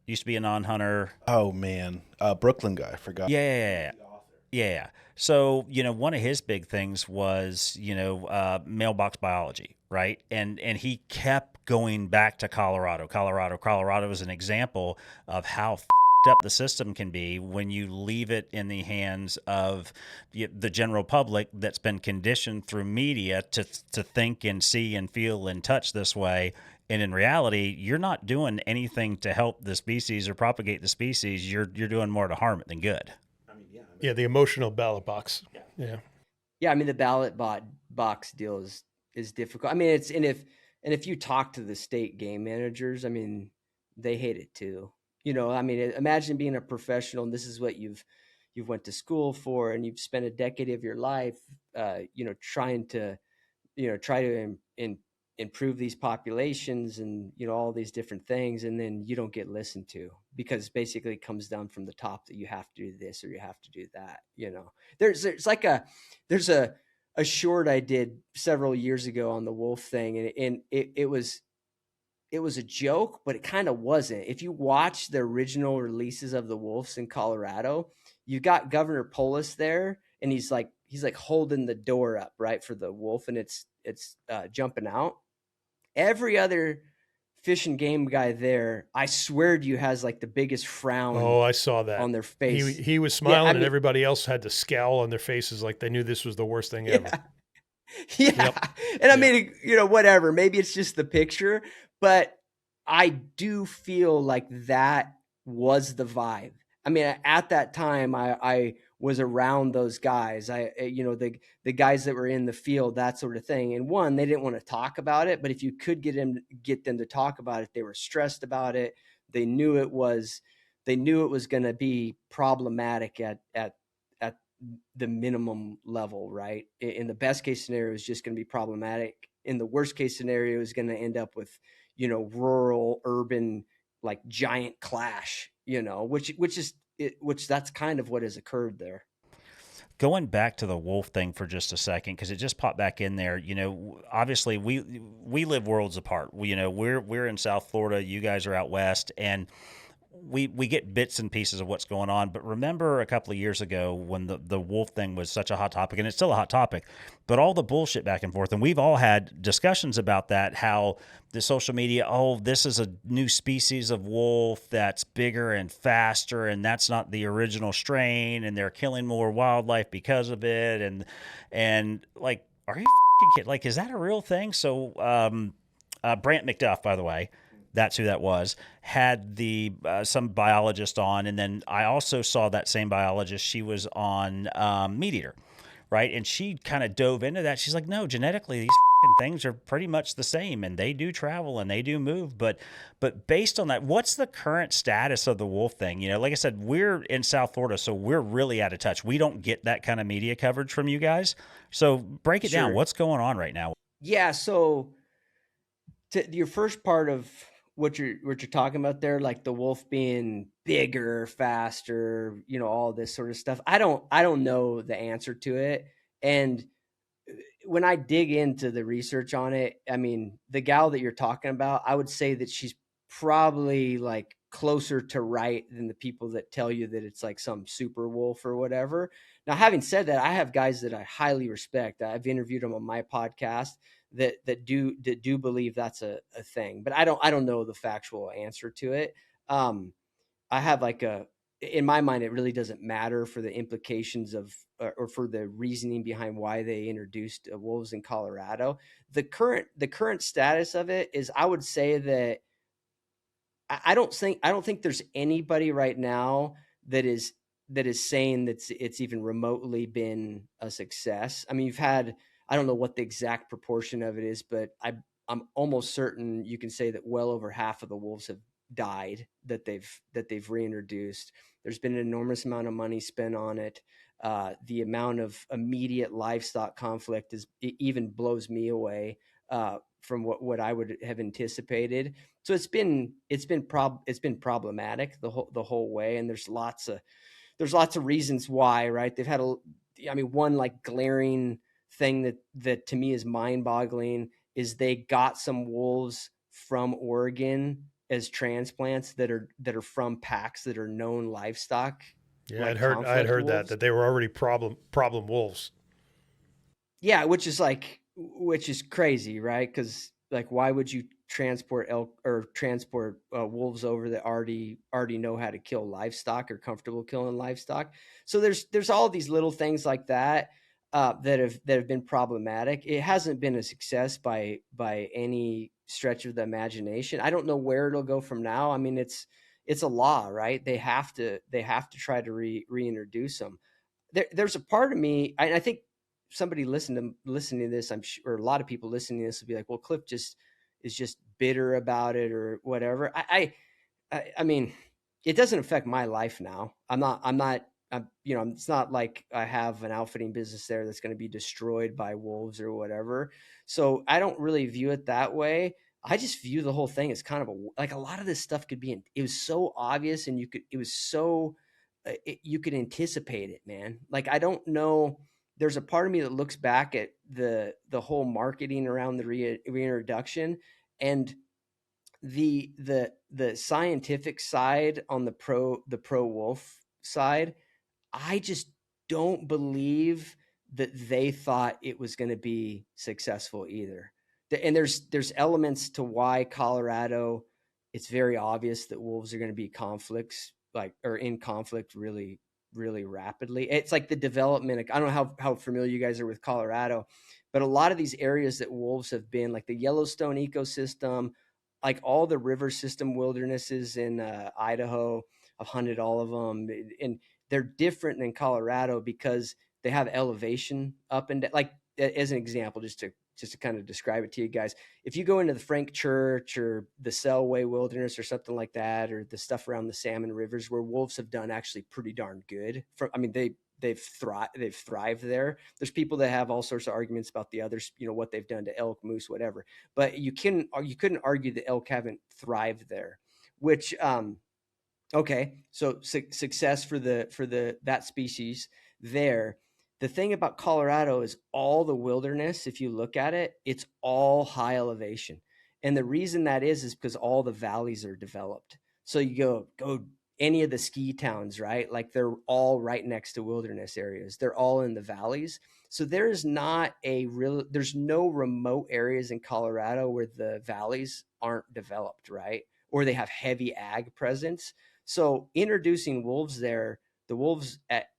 Used to be a non-hunter. Oh man, Brooklyn guy, I forgot. Yeah. So one of his big things was mailbox biology, right? And he kept going back to Colorado. Colorado is an example of how up the system can be when you leave it in the hands of the general public that's been conditioned through media to think and see and feel and touch this way. And in reality, you're not doing anything to help the species or propagate the species. You're doing more to harm it than good. Yeah, the emotional ballot box. Yeah. I mean, the ballot box deal is difficult. I mean, if you talk to the state game managers, I mean, they hate it too. I mean, imagine being a professional and this is what you've went to school for, and you've spent a decade of your life, trying to improve these populations and, all these different things. And then you don't get listened to because basically it comes down from the top that you have to do this or you have to do that. There's a short I did several years ago on the wolf thing. And it was a joke, but it kind of wasn't. If you watch the original releases of the wolves in Colorado, you got Governor Polis there, and he's like holding the door up, right, for the wolf, and it's jumping out. Every other fish and game guy there, I swear to you, has like the biggest frown. Oh, I saw that on their face. He was smiling, and everybody else had to scowl on their faces like they knew this was the worst thing ever. Yeah. Yep. And I mean, whatever, maybe it's just the picture, but I do feel like that was the vibe. I mean, at that time I was around those guys. The guys that were in the field, that sort of thing. And one, they didn't want to talk about it, but if you could get them to talk about it, they were stressed about it. They knew it was going to be problematic at the minimum level, right? In the best case scenario, it's just going to be problematic. In the worst case scenario, is going to end up with, rural, urban, like giant clash, which that's kind of what has occurred there. Going back to the wolf thing for just a second, because it just popped back in there. Obviously we live worlds apart. We're in South Florida. You guys are out west, and we get bits and pieces of what's going on, but remember a couple of years ago when the wolf thing was such a hot topic, and it's still a hot topic, but all the bullshit back and forth, and we've all had discussions about that, how the social media, oh, this is a new species of wolf that's bigger and faster, and that's not the original strain, and they're killing more wildlife because of it, and like, are you f***ing kidding? Like, is that a real thing? So Brant McDuff, by the way, that's who that was, had the some biologist on, and then I also saw that same biologist. She was on Meat Eater, right? And she kind of dove into that. She's like, no, genetically these things are pretty much the same, and they do travel and they do move. But based on that, what's the current status of the wolf thing? You know, like I said, we're in South Florida, so we're really out of touch. We don't get that kind of media coverage from you guys. So break it down. What's going on right now? Yeah. So to your first part of what you're talking about there, like the wolf being bigger, faster, you know, all this sort of stuff. I don't know the answer to it. And when I dig into the research on it, I mean, the gal that you're talking about, I would say that she's probably like closer to right than the people that tell you that it's like some super wolf or whatever. Now, having said that, I have guys that I highly respect. I've interviewed them on my podcast that do believe that's a thing, but I don't know the factual answer to it. I have like in my mind, it really doesn't matter for the implications of, or for the reasoning behind why they introduced wolves in Colorado. The current status of it is, I would say that I don't think there's anybody right now that is saying that it's even remotely been a success. I mean, you've had, I don't know what the exact proportion of it is, but I'm almost certain you can say that well over half of the wolves have died that they've reintroduced. There's been an enormous amount of money spent on it. The amount of immediate livestock conflict it even blows me away from what I would have anticipated. So it's been problematic the whole way, and there's lots of reasons why, right? They've had one like glaring thing that to me is mind-boggling is they got some wolves from Oregon as transplants that are from packs that are known livestock. Yeah, like I'd heard wolves. that they were already problem wolves. Yeah, which is crazy, right? Because like, why would you transport elk or transport wolves over that already know how to kill livestock or comfortable killing livestock? So there's all these little things like that that have been problematic. It hasn't been a success by any stretch of the imagination. I don't know where it'll go from now. I mean, it's a law, right? They have to try to reintroduce them. There's a part of me, I think somebody listening to this, I'm sure, or a lot of people listening to this will be like, well, Cliff is just bitter about it or whatever. I mean, it doesn't affect my life now. It's not like I have an outfitting business there that's going to be destroyed by wolves or whatever. So I don't really view it that way. I just view the whole thing as kind of like a lot of this stuff it was so obvious, and you could anticipate it, man. Like, I don't know. There's a part of me that looks back at the whole marketing around the reintroduction and the scientific side on the pro wolf side. I just don't believe that they thought it was going to be successful either. And there's elements to why Colorado, it's very obvious that wolves are going to be in conflict really, really rapidly. It's like the development. I don't know how familiar you guys are with Colorado, but a lot of these areas that wolves have been, like the Yellowstone ecosystem, like all the river system wildernesses in Idaho, I've hunted all of them, and they're different than Colorado because they have elevation up and down. Like, as an example, just to kind of describe it to you guys, if you go into the Frank Church or the Selway Wilderness or something like that, or the stuff around the Salmon Rivers where wolves have done actually pretty darn good. They've thrived there. There's people that have all sorts of arguments about the others, what they've done to elk, moose, whatever. But you couldn't argue the elk haven't thrived there, which, okay. So success for that species there. The thing about Colorado is all the wilderness, if you look at it, it's all high elevation. And the reason that is because all the valleys are developed. So you go any of the ski towns, right? Like they're all right next to wilderness areas. They're all in the valleys. So there's no remote areas in Colorado where the valleys aren't developed, right? Or they have heavy ag presence. So introducing wolves there, the wolves at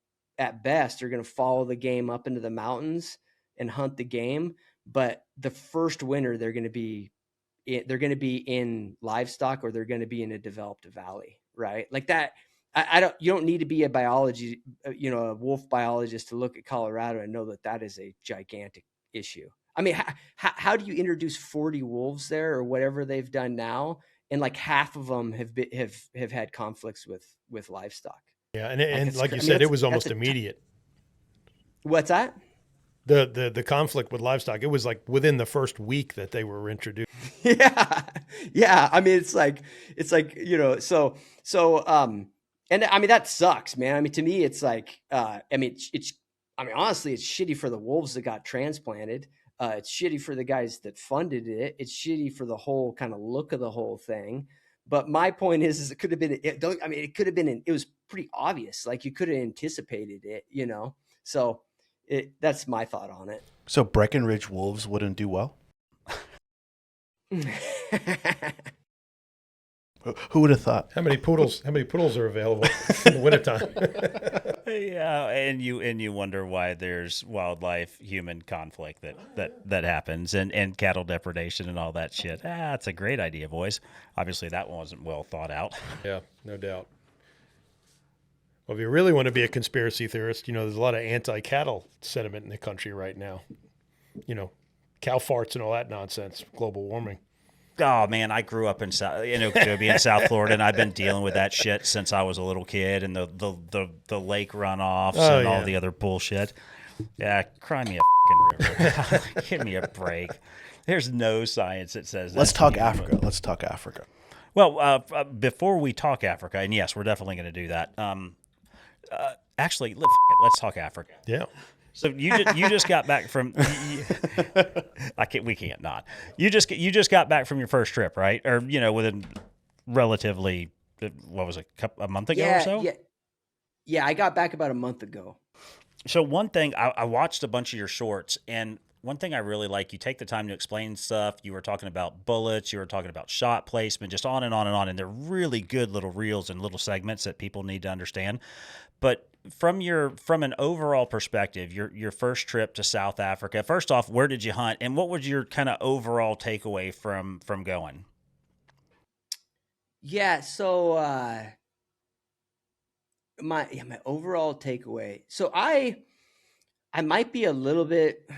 best are going to follow the game up into the mountains and hunt the game. But the first winter, they're going to be in livestock, or they're going to be in a developed valley, right? Like that. You don't need to be a a wolf biologist to look at Colorado and know that is a gigantic issue. I mean, how do you introduce 40 wolves there or whatever they've done now? And like half of them have had conflicts with livestock. Yeah. And like you said, it was almost immediate. What's that? The conflict with livestock, it was like within the first week that they were introduced. Yeah. I mean, it's like, and I mean, that sucks, man. I mean, to me, it's like, honestly, it's shitty for the wolves that got transplanted. It's shitty for the guys that funded it. It's shitty for the whole kind of look of the whole thing. But my point is it could have been, it was pretty obvious. Like you could have anticipated it, so that's my thought on it. So Breckenridge wolves wouldn't do well? Who would have thought? How many poodles are available in the wintertime? Yeah, and you wonder why there's wildlife human conflict that happens, and cattle depredation and all that shit. That's a great idea, boys. Obviously that one wasn't well thought out. Yeah, no doubt. Well, if you really want to be a conspiracy theorist, there's a lot of anti-cattle sentiment in the country right now. Cow farts and all that nonsense, global warming. Oh man, I grew up in Okeechobee in South Florida, and I've been dealing with that shit since I was a little kid, and the lake runoffs and all the other bullshit. Yeah, cry me a fucking river. Give me a break. There's no science that says that. Let's talk Africa. Well, before we talk Africa, and yes, we're definitely going to do that. Actually, let's talk Africa. Yeah. So you just got back from. We can't not. You just got back from your first trip, right? Or within relatively, what was it, a month ago or so? Yeah. I got back about a month ago. So one thing, I watched a bunch of your shorts, and one thing I really like, you take the time to explain stuff. You were talking about bullets, you were talking about shot placement, just on and on and on. And they're really good little reels and little segments that people need to understand. But from an overall perspective, your first trip to South Africa, first off, where did you hunt, and what was your kind of overall takeaway from going? Yeah, so my overall takeaway. So I might be a little bit.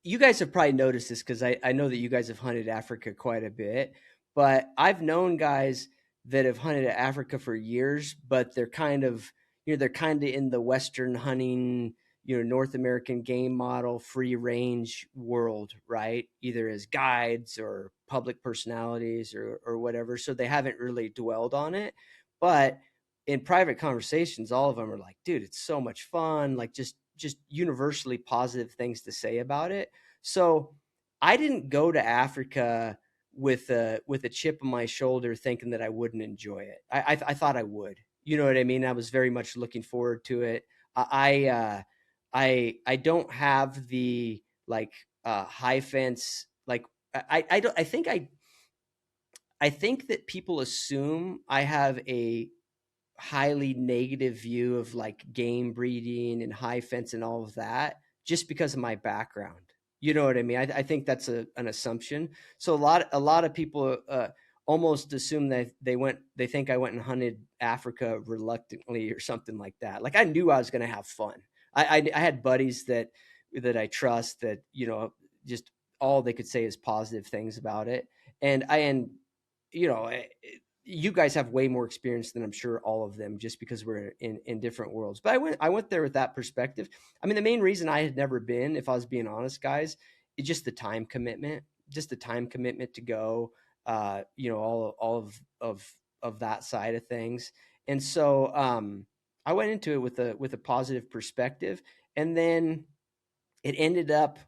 You guys have probably noticed this because I know that you guys have hunted Africa quite a bit, but I've known guys that have hunted Africa for years, but they're kind of in the Western hunting, North American game model, free range world, right? Either as guides or public personalities or whatever. So they haven't really dwelled on it, but in private conversations, all of them are like, dude, it's so much fun. Like just universally positive things to say about it. So I didn't go to Africa with a chip on my shoulder thinking that I wouldn't enjoy it. I thought I would, you know what I mean? I was very much looking forward to it. I don't have the high fence. Like I think that people assume I have a highly negative view of like game breeding and high fence and all of that just because of my background. You know what I mean? I think that's an assumption. So a lot of people almost assume that they think I went and hunted Africa reluctantly or something like that. Like I knew I was going to have fun. I had buddies that I trust that, just all they could say is positive things about it. And you guys have way more experience than I'm sure all of them, just because we're in different worlds. But I went there with that perspective. I mean, the main reason I had never been, if I was being honest, guys, is just the time commitment to go, all of that side of things. And so I went into it with a positive perspective, and then it ended up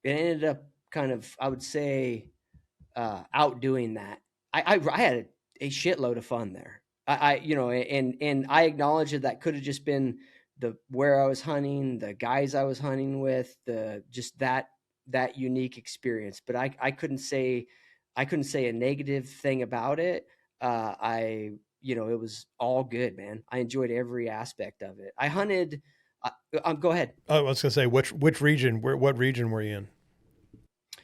kind of, I would say, outdoing that. I had a shitload of fun there. And I acknowledge that could have just been where I was hunting, the guys I was hunting with, just that unique experience. But I couldn't say a negative thing about it. It was all good, man. I enjoyed every aspect of it. I hunted. Go ahead. I was gonna say which region? What region were you in?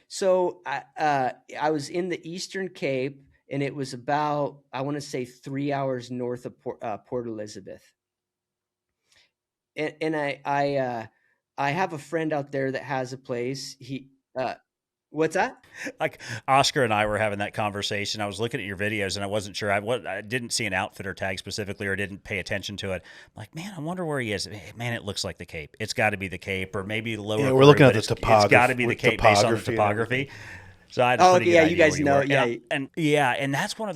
So I was in the Eastern Cape, and it was about, I want to say, 3 hours north of Port Elizabeth. And I have a friend out there that has a place. What's that? Like Oscar and I were having that conversation. I was looking at your videos and I wasn't sure. I didn't see an outfitter tag specifically, or didn't pay attention to it. I'm like, man, I wonder where he is. Man, it looks like the Cape. It's got to be the Cape, or maybe lower. Yeah, we're looking at the topography. It's got to be the Cape based on the topography. So I had a pretty good idea you guys know, and that's one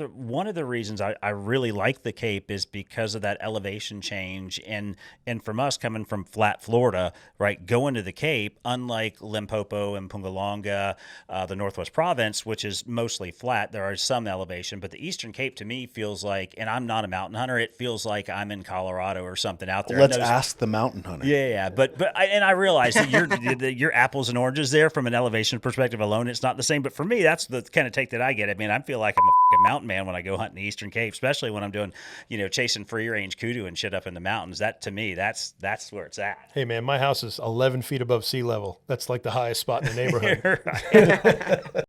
of the reasons I really like the Cape, is because of that elevation change, and from us coming from flat Florida, right, going to the Cape, unlike Limpopo and Pungalonga, the Northwest Province, which is mostly flat, there are some elevation, but the Eastern Cape to me feels like, and I'm not a mountain hunter, it feels like I'm in Colorado or something out there. Let's ask the mountain hunter. Yeah, but I realize that your apples and oranges there from an elevation perspective alone, it's not the same. But for me, that's the kind of take that I get. I mean, I feel like I'm a fucking mountain man when I go hunting the Eastern Cape, especially when I'm doing, chasing free range kudu and shit up in the mountains. That to me, that's where it's at. Hey man, my house is 11 feet above sea level. That's like the highest spot in the neighborhood.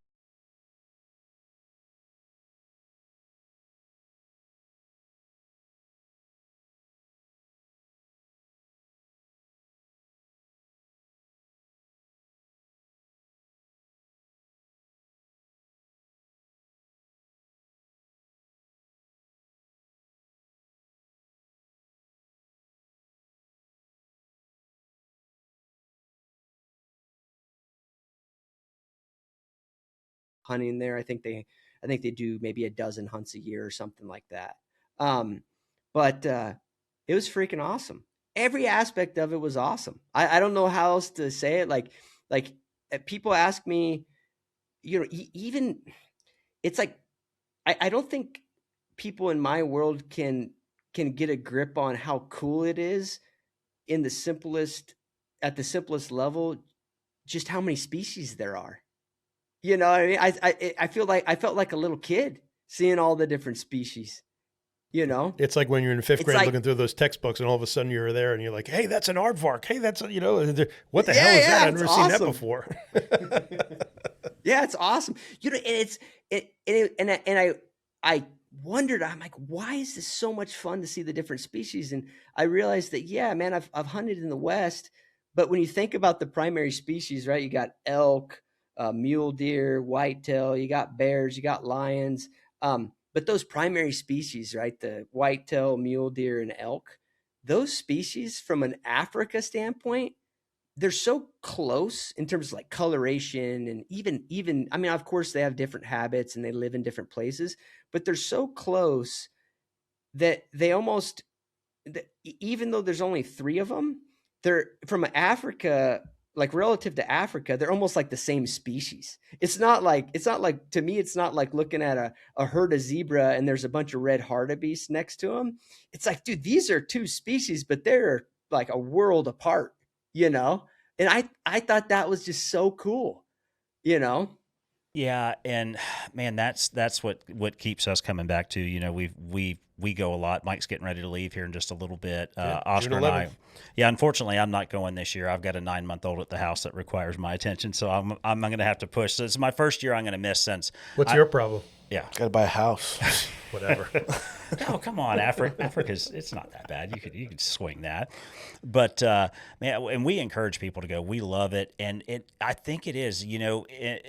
Hunting there. I think they do maybe a dozen hunts a year or something like that. But it was freaking awesome. Every aspect of it was awesome. I don't know how else to say it. Like people ask me, even it's like, I don't think people in my world can get a grip on how cool it is at the simplest level, just how many species there are. You know what I mean? I feel like I felt like a little kid seeing all the different species. It's like when you're in fifth grade looking through those textbooks, and all of a sudden you're there and you're like, hey, that's an aardvark. Hey, that's, what the hell is that? I've never seen that before. Yeah, it's awesome. I wondered, I'm like, why is this so much fun to see the different species? And I realized that, yeah, man, I've hunted in the West, but when you think about the primary species, right, you got elk, mule deer, whitetail, you got bears, you got lions. But those primary species, right, the whitetail, mule deer, and elk, those species from an Africa standpoint, they're so close in terms of like coloration, and even, I mean, of course they have different habits and they live in different places, but they're so close that they almost, even though there's only 3 of them, they're from Africa, like relative to Africa, they're almost like the same species. It's not like, to me, it's not like looking at a herd of zebra and there's a bunch of red hartebeests next to them. It's like, dude, these are 2 species, but they're like a world apart, And I thought that was just so cool, Yeah, and man, that's what keeps us coming back to. We go a lot. Mike's getting ready to leave here in just a little bit. Oscar and I. Yeah, unfortunately, I'm not going this year. I've got a 9-month-old at the house that requires my attention, so I'm going to have to push. So it's my first year I'm going to miss since. What's your problem? Yeah, got to buy a house. Whatever. Oh, come on, Africa's it's not that bad. You could swing that, but man, and we encourage people to go. We love it, and I think it is.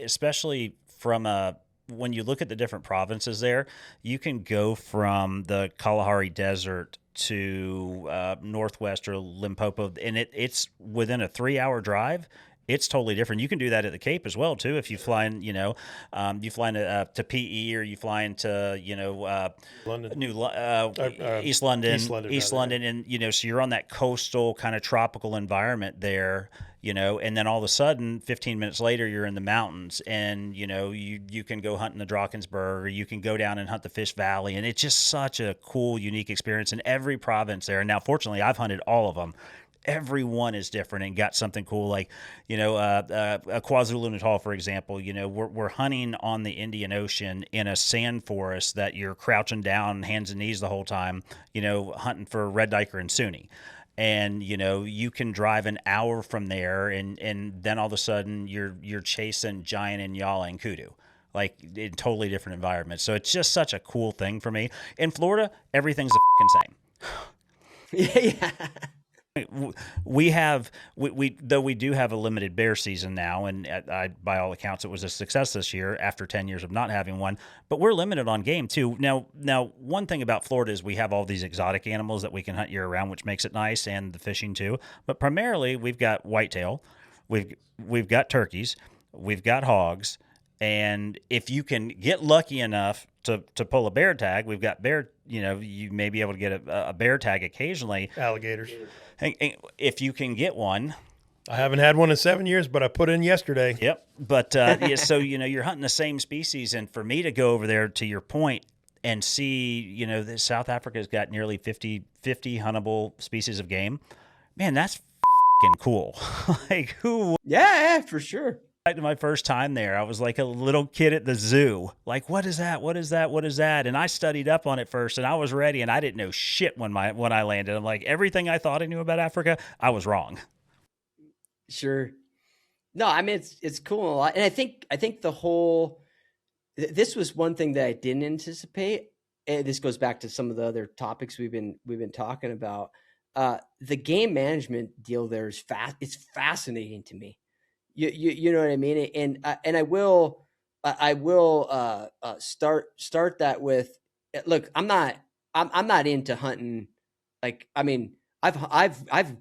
Especially from when you look at the different provinces there, you can go from the Kalahari Desert to Northwest or Limpopo, and it's within a 3-hour drive. It's totally different. You can do that at the Cape as well too. If you fly in, you fly to PE, or you fly into, London. East London, East London, and so you're on that coastal kind of tropical environment there, and then all of a sudden, 15 minutes later, you're in the mountains, and you can go hunt in the Drakensberg, or you can go down and hunt the Fish Valley, and it's just such a cool, unique experience in every province there. And now, fortunately, I've hunted all of them. Every one is different and got something cool. Like, KwaZulu-Natal, for example, we're hunting on the Indian Ocean in a sand forest that you're crouching down, hands and knees the whole time, hunting for red diker and Sunni. And, you can drive an hour from there, and then all of a sudden you're chasing giant and yalla and kudu, like in totally different environments. So it's just such a cool thing for me. In Florida, everything's the fucking same. Yeah. We do have a limited bear season now, and by all accounts, it was a success this year after 10 years of not having one. But we're limited on game too. Now, one thing about Florida is we have all these exotic animals that we can hunt year round, which makes it nice, and the fishing too. But primarily, we've got whitetail, we've got turkeys, we've got hogs, and if you can get lucky enough to pull a bear tag, we've got bear. You may be able to get a bear tag occasionally. Alligators. If you can get one. I haven't had one in 7 years, but I put in yesterday. Yep. But so you're hunting the same species, and for me to go over there, to your point, and see that South Africa's got nearly 50 huntable species of game, man, that's fucking cool. Like, who? Yeah, for sure. Back to my first time there, I was like a little kid at the zoo. Like, what is that? What is that? What is that? And I studied up on it first, and I was ready, and I didn't know shit when I landed. I'm like, everything I thought I knew about Africa, I was wrong. Sure. No, I mean it's cool a lot, and I think this was one thing that I didn't anticipate. And this goes back to some of the other topics we've been talking about. The game management deal there is it's fascinating to me. You know what I mean? And I will start that with, look, I'm not into hunting. Like, I mean, I've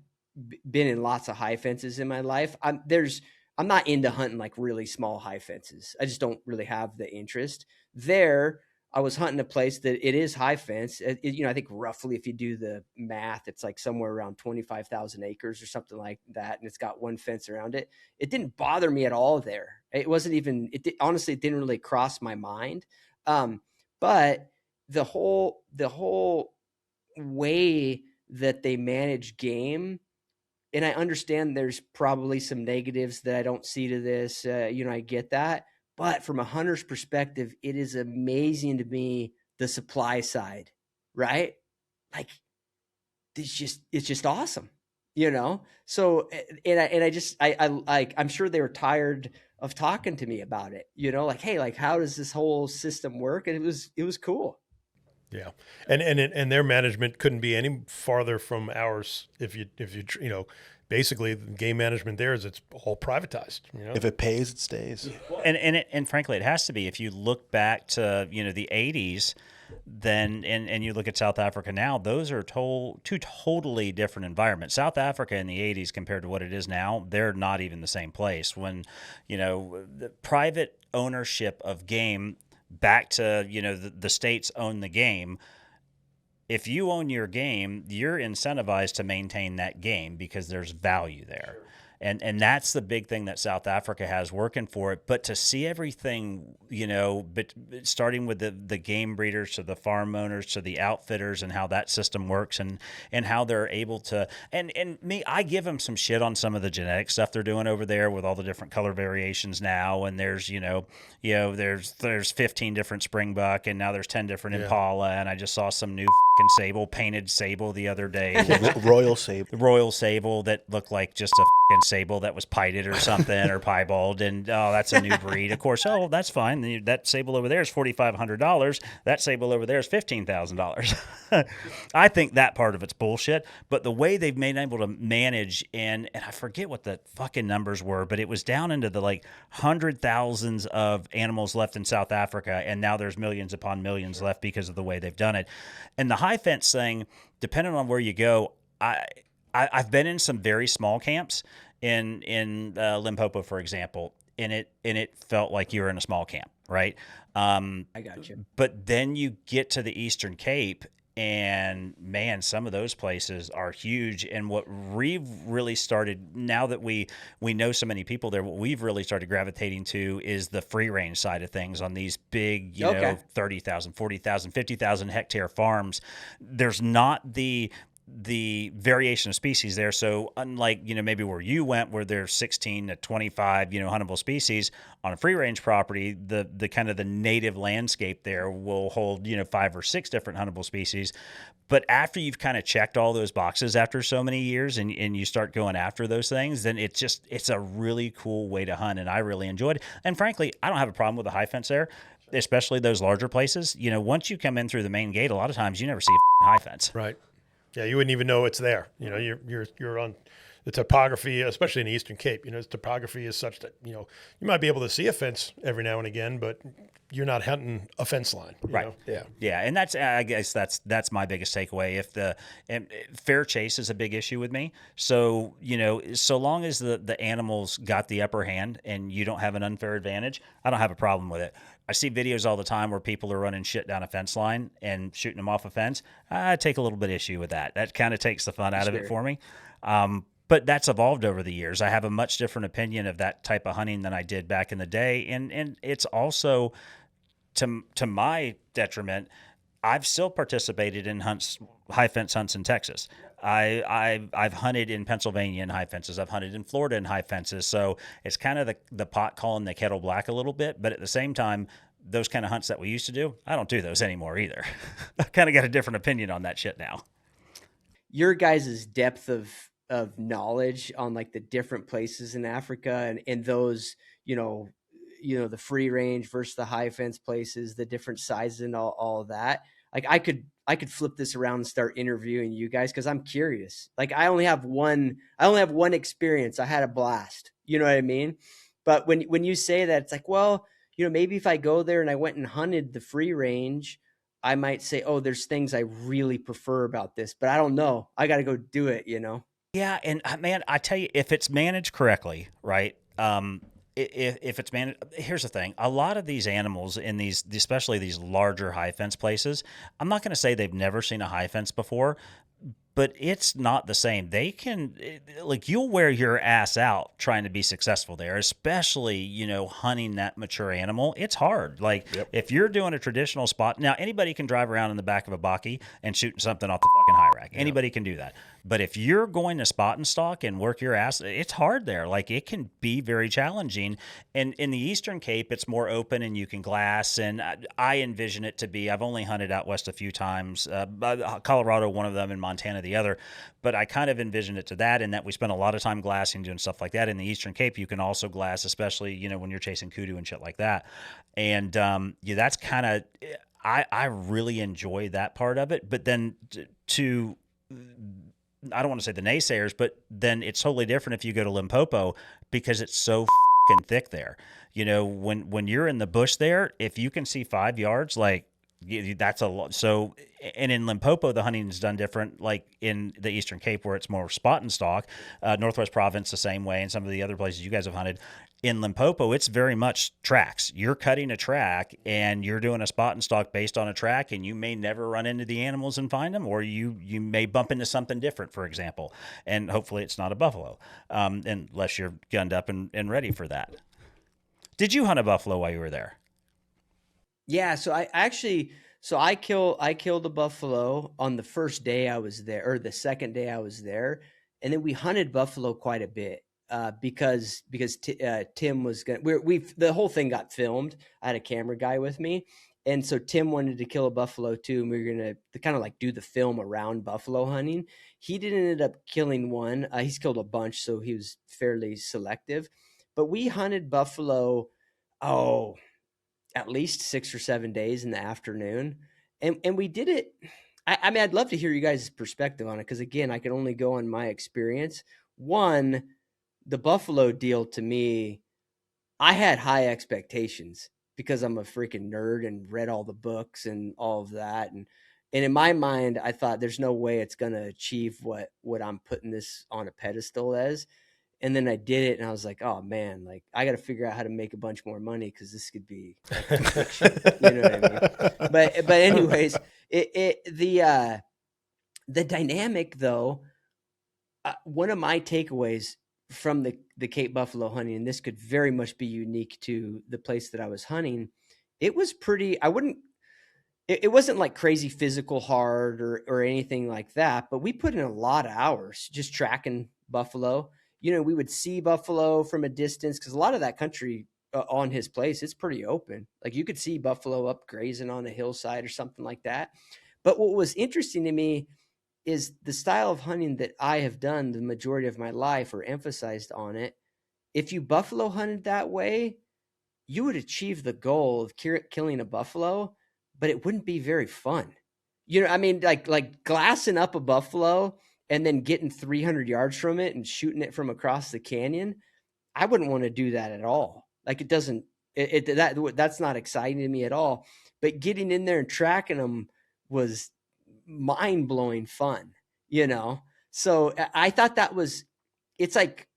been in lots of high fences in my life. I'm not into hunting like really small high fences. I just don't really have the interest there. I was hunting a place that it is high fence. I think roughly, if you do the math, it's like somewhere around 25,000 acres or something like that. And it's got one fence around it. It didn't bother me at all there. It wasn't even, honestly, it didn't really cross my mind. But the whole way that they manage game, and I understand there's probably some negatives that I don't see to this. I get that. But from a hunter's perspective, it is amazing to me, the supply side, right? Like, it's just awesome, So, I'm sure they were tired of talking to me about it, like, hey, like, how does this whole system work? And it was cool. Yeah, and their management couldn't be any farther from ours. If you basically, game management there is it's all privatized. If it pays, it stays. And frankly, it has to be. If you look back to the 80s, then and you look at South Africa now, those are two totally different environments. South Africa in the 80s compared to what it is now, they're not even the same place. When the private ownership of game back to the states own the game. If you own your game, you're incentivized to maintain that game because there's value there. And that's the big thing that South Africa has working for it. But to see everything, but starting with the game breeders to the farm owners to the outfitters and how that system works and how they're able to and me, I give them some shit on some of the genetic stuff they're doing over there with all the different color variations now. And there's there's 15 different springbuck and now there's 10 different Impala. And I just saw some new painted sable the other day. Royal sable that looked like just a sable that was pited or something or piebald, and that's a new breed. Of course, that's fine. That sable over there is $4,500. That sable over there is $15,000. I think that part of it's bullshit. But the way they've been able to manage and I forget what the fucking numbers were, but it was down into the like 100,000s of animals left in South Africa, and now there's millions upon millions left because of the way they've done it. And the high fence thing, depending on where you go, I've been in some very small camps, in Limpopo, for example, and it felt like you were in a small camp, right? I got you. But then you get to the Eastern Cape, and man, some of those places are huge. And what we've really started, now that we know so many people there, what we've really started gravitating to is the free range side of things on these big, you know, 30,000, 40,000, 50,000 hectare farms. There's not the variation of species there. So unlike, you know, maybe where you went, where there's 16 to 25, you know, huntable species on a free range property, the kind of the native landscape there will hold, you know, 5 or 6 different huntable species. But after you've kind of checked all those boxes after so many years and you start going after those things, then it's a really cool way to hunt. And I really enjoyed it. And frankly, I don't have a problem with a high fence there, especially those larger places. You know, once you come in through the main gate, a lot of times you never see a high fence. Right. Yeah, you wouldn't even know it's there. You know, you're on the topography, especially in the Eastern Cape. You know, the topography is such that, you know, you might be able to see a fence every now and again, but you're not hunting a fence line. You Right. know? Yeah. Yeah, and that's, I guess that's my biggest takeaway. And fair chase is a big issue with me. So, you know, so long as the animals got the upper hand and you don't have an unfair advantage, I don't have a problem with it. I see videos all the time where people are running shit down a fence line and shooting them off a fence. I take a little bit issue with that. That kind of takes the fun out of it for me. But that's evolved over the years. I have a much different opinion of that type of hunting than I did back in the day. And it's also, to my detriment, I've still participated in high fence hunts in Texas. I've hunted in Pennsylvania in high fences. I've hunted in Florida in high fences. So it's kind of the pot calling the kettle black a little bit. But at the same time, those kind of hunts that we used to do, I don't do those anymore either. I kind of got a different opinion on that shit now. Your guys' depth of knowledge on like the different places in Africa and those, you know, the free range versus the high fence places, the different sizes and all of that. Like I could flip this around and start interviewing you guys because I'm curious. Like I only have one experience. I had a blast. You know what I mean? But when you say that, it's like, well, you know, maybe if I go there and I went and hunted the free range, I might say, oh, there's things I really prefer about this, but I don't know. I got to go do it, you know? Yeah. And man, I tell you, if it's managed correctly, right? If it's managed, here's the thing: a lot of these animals in these, especially these larger high fence places, I'm not going to say they've never seen a high fence before, but it's not the same. They can, like, you'll wear your ass out trying to be successful there, especially, you know, hunting that mature animal. It's hard. Like, if you're doing a traditional spot, now anybody can drive around in the back of a bakkie and shooting something off the fucking high rack. Anybody can do that. But if you're going to spot and stalk and work your ass, it's hard there. Like, it can be very challenging. And in the Eastern Cape, it's more open and you can glass. And I envision it to be, I've only hunted out west a few times, Colorado, one of them, and Montana, the other. But I kind of envision it to that, in that we spend a lot of time glassing, doing stuff like that. In the Eastern Cape, you can also glass, especially, you know, when you're chasing kudu and shit like that. And yeah, that's kind of, I really enjoy that part of it. But then to I don't want to say the naysayers, but then it's totally different if you go to Limpopo, because it's so fucking thick there. You know, when you're in the bush there, if you can see 5 yards, like, that's a lot. So, and in Limpopo, the hunting is done different, like in the Eastern Cape, where it's more spot and stalk. Northwest Province the same way, and some of the other places you guys have hunted. In Limpopo, it's very much tracks. You're cutting a track and you're doing a spot and stalk based on a track, and you may never run into the animals and find them, or you may bump into something different, for example. And hopefully it's not a buffalo, unless you're gunned up and ready for that. Did you hunt a buffalo while you were there? Yeah, so I killed a buffalo on the first day I was there, or the second day I was there, and then we hunted buffalo quite a bit because Tim was gonna. The whole thing got filmed. I had a camera guy with me, and so Tim wanted to kill a buffalo too, and we were gonna kind of like do the film around buffalo hunting. He didn't end up killing one. He's killed a bunch, so he was fairly selective. But we hunted buffalo. Oh, at least 6 or 7 days in the afternoon. And we did it. I mean, I'd love to hear you guys' perspective on it, because again, I can only go on my experience. One, the buffalo deal to me, I had high expectations because I'm a freaking nerd and read all the books and all of that. And in my mind, I thought there's no way it's going to achieve what I'm putting this on a pedestal as. And then I did it, and I was like, oh man, like I got to figure out how to make a bunch more money, because this could be like an addiction. You know what I mean? But anyways, the dynamic though, one of my takeaways from the Cape Buffalo hunting, and this could very much be unique to the place that I was hunting, it was pretty, it wasn't like crazy physical hard or anything like that, but we put in a lot of hours just tracking buffalo. You know, we would see buffalo from a distance, because a lot of that country on his place, it's pretty open. Like you could see buffalo up grazing on a hillside or something like that. But what was interesting to me is the style of hunting that I have done the majority of my life, or emphasized on it. If you buffalo hunted that way, you would achieve the goal of killing a buffalo, but it wouldn't be very fun. You know, I mean, like glassing up a buffalo and then getting 300 yards from it and shooting it from across the canyon. I wouldn't want to do that at all. Like it doesn't, that's not exciting to me at all. But getting in there and tracking them was mind blowing fun, you know? So I thought it's like,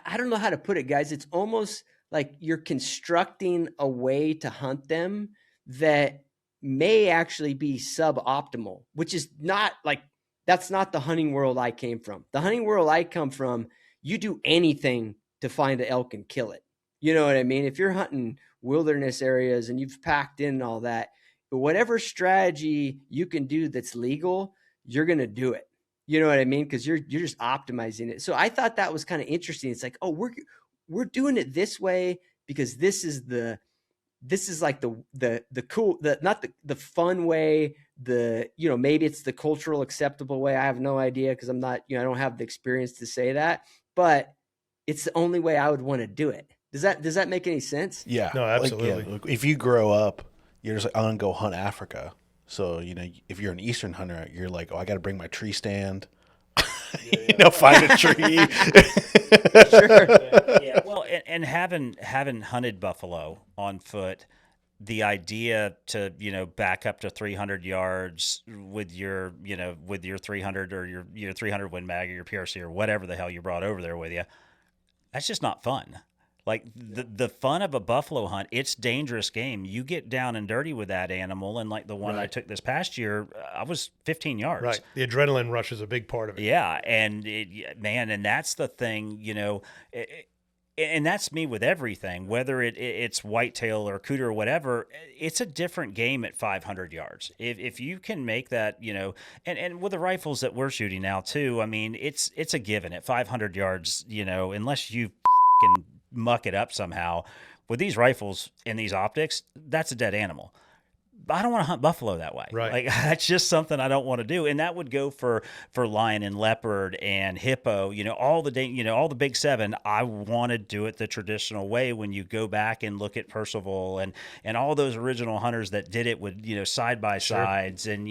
I don't know how to put it, guys. It's almost like you're constructing a way to hunt them that may actually be suboptimal, which is not like, that's not the hunting world I came from. The hunting world I come from, you do anything to find an elk and kill it. You know what I mean? If you're hunting wilderness areas and you've packed in all that, whatever strategy you can do that's legal, you're going to do it. You know what I mean? Because you're just optimizing it. So I thought that was kind of interesting. It's like, oh, we're doing it this way because this is like the cool, not the fun way, maybe it's the cultural acceptable way. I have no idea, because I'm not, I don't have the experience to say that, but it's the only way I would want to do it. Does that make any sense? Yeah. No, absolutely. Like, if you grow up, you're just like, I'm going to go hunt Africa. So, if you're an Eastern hunter, you're like, oh, I got to bring my tree stand, find a tree. Sure. Yeah. Well, and having hunted buffalo on foot, the idea to, back up to 300 yards with your 300 or your 300 Win Mag or your PRC or whatever the hell you brought over there with you, that's just not fun. Like the fun of a buffalo hunt, it's dangerous game. You get down and dirty with that animal, and like the one I took this past year, I was 15 yards. Right. The adrenaline rush is a big part of it. Yeah, and and that's the thing, and that's me with everything, whether it's whitetail or cooter or whatever. It's a different game at 500 yards. If you can make that, and with the rifles that we're shooting now too, I mean, it's a given at 500 yards, unless you can muck it up somehow with these rifles and these optics, that's a dead animal. I don't want to hunt buffalo that way. Right. Like that's just something I don't want to do. And that would go for lion and leopard and hippo, all the big seven. I want to do it the traditional way. When you go back and look at Percival and all those original hunters that did it with, side by sides and,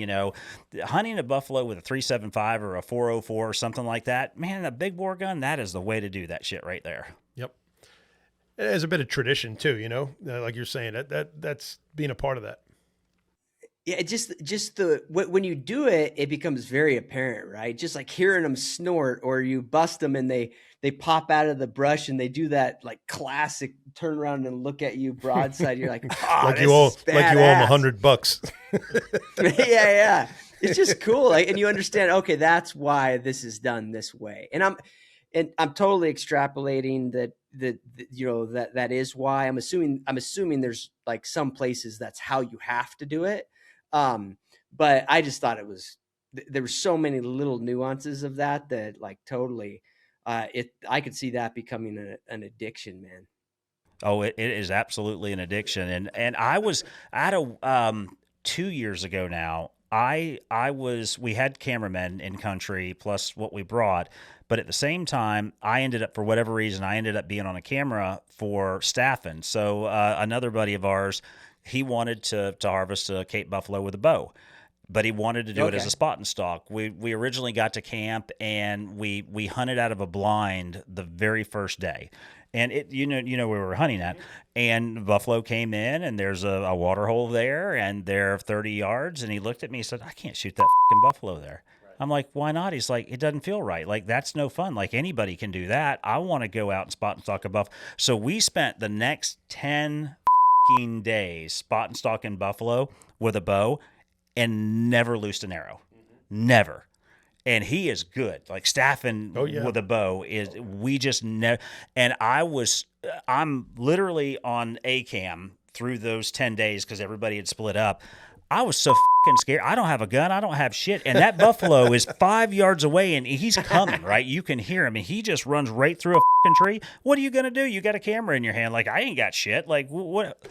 hunting a buffalo with a 375 or a 404 or something like that, man, a big bore gun, that is the way to do that shit right there. Yep. It has a bit of tradition too, like you're saying, that's being a part of that. Yeah, just when you do it, it becomes very apparent, right? Just like hearing them snort, or you bust them and they pop out of the brush and they do that like classic turn around and look at you broadside. You're like, oh, like you owe them $100. yeah. It's just cool, and you understand. Okay, that's why this is done this way, and I'm totally extrapolating that is why. I'm assuming there's like some places that's how you have to do it. But I just thought there were so many little nuances of that like totally, I could see that becoming an addiction, man. Oh, it is absolutely an addiction. And I was at 2 years ago now, we had cameramen in country plus what we brought, but at the same time, for whatever reason, I ended up being on a camera for staffing. So, another buddy of ours, he wanted to harvest a Cape buffalo with a bow, but he wanted to do it as a spot and stalk. We originally got to camp and we hunted out of a blind the very first day. And where we were hunting at, and the buffalo came in, and there's a water hole there, and they're 30 yards, and he looked at me and said, I can't shoot that fucking buffalo there. Right. I'm like, why not? He's like, it doesn't feel right. Like, that's no fun. Like, anybody can do that. I want to go out and spot and stalk a buff. So we spent the next 10 fucking days spot and stalking buffalo with a bow and never loosed an arrow. Never. And he is good. Like, staffing with a bow is, we just never. And I'm literally on ACAM through those 10 days because everybody had split up. I was so fucking scared. I don't have a gun. I don't have shit. And that buffalo is 5 yards away and he's coming, right? You can hear him and he just runs right through a fucking tree. What are you going to do? You got a camera in your hand. Like, I ain't got shit. Like, what?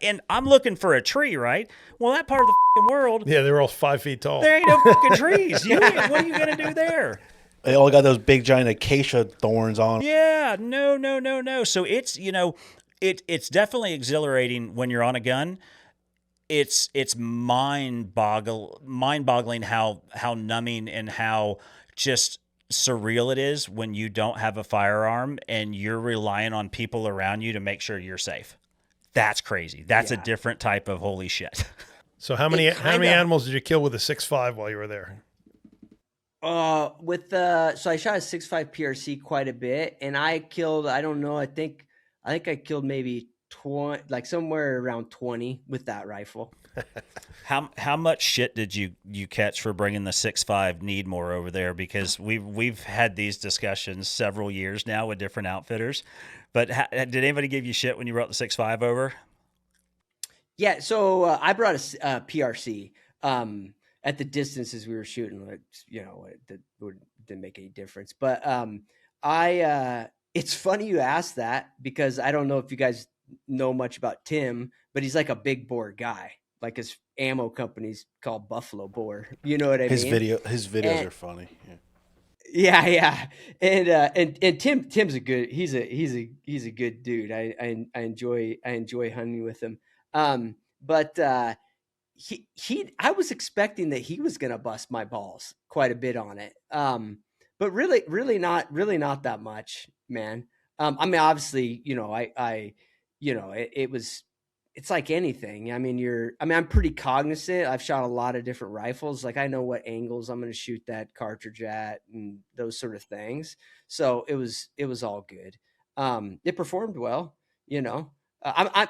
And I'm looking for a tree, right? Well, that part of the fucking world. Yeah, they were all 5 feet tall. There ain't no fucking trees. What are you going to do there? They all got those big giant acacia thorns on. Yeah, no. So it's, it's definitely exhilarating when you're on a gun. It's mind-boggling how numbing and how just surreal it is when you don't have a firearm and you're relying on people around you to make sure you're safe. That's crazy. That's a different type of holy shit. So how many animals did you kill with a 6.5 while you were there? So I shot a 6.5 PRC quite a bit, and I killed, I don't know, I think I killed maybe 20, like somewhere around 20 with that rifle. How much shit did you catch for bringing the 6.5 Needmore over there? Because we've had these discussions several years now with different outfitters. But did anybody give you shit when you brought the 6.5 over? Yeah, so I brought a PRC. At the distances we were shooting, it didn't make any difference. But it's funny you asked that because I don't know if you guys know much about Tim, but he's like a big bore guy. Like his ammo company's called Buffalo Bore. You know what I mean? His videos are funny. Yeah. And Tim's a good. He's a good dude. I enjoy hunting with him. But I was expecting that he was going to bust my balls quite a bit on it. But really not that much, man. I mean, obviously, it's like anything. I mean, I'm pretty cognizant. I've shot a lot of different rifles. Like I know what angles I'm going to shoot that cartridge at and those sort of things. So it was all good. It performed well, I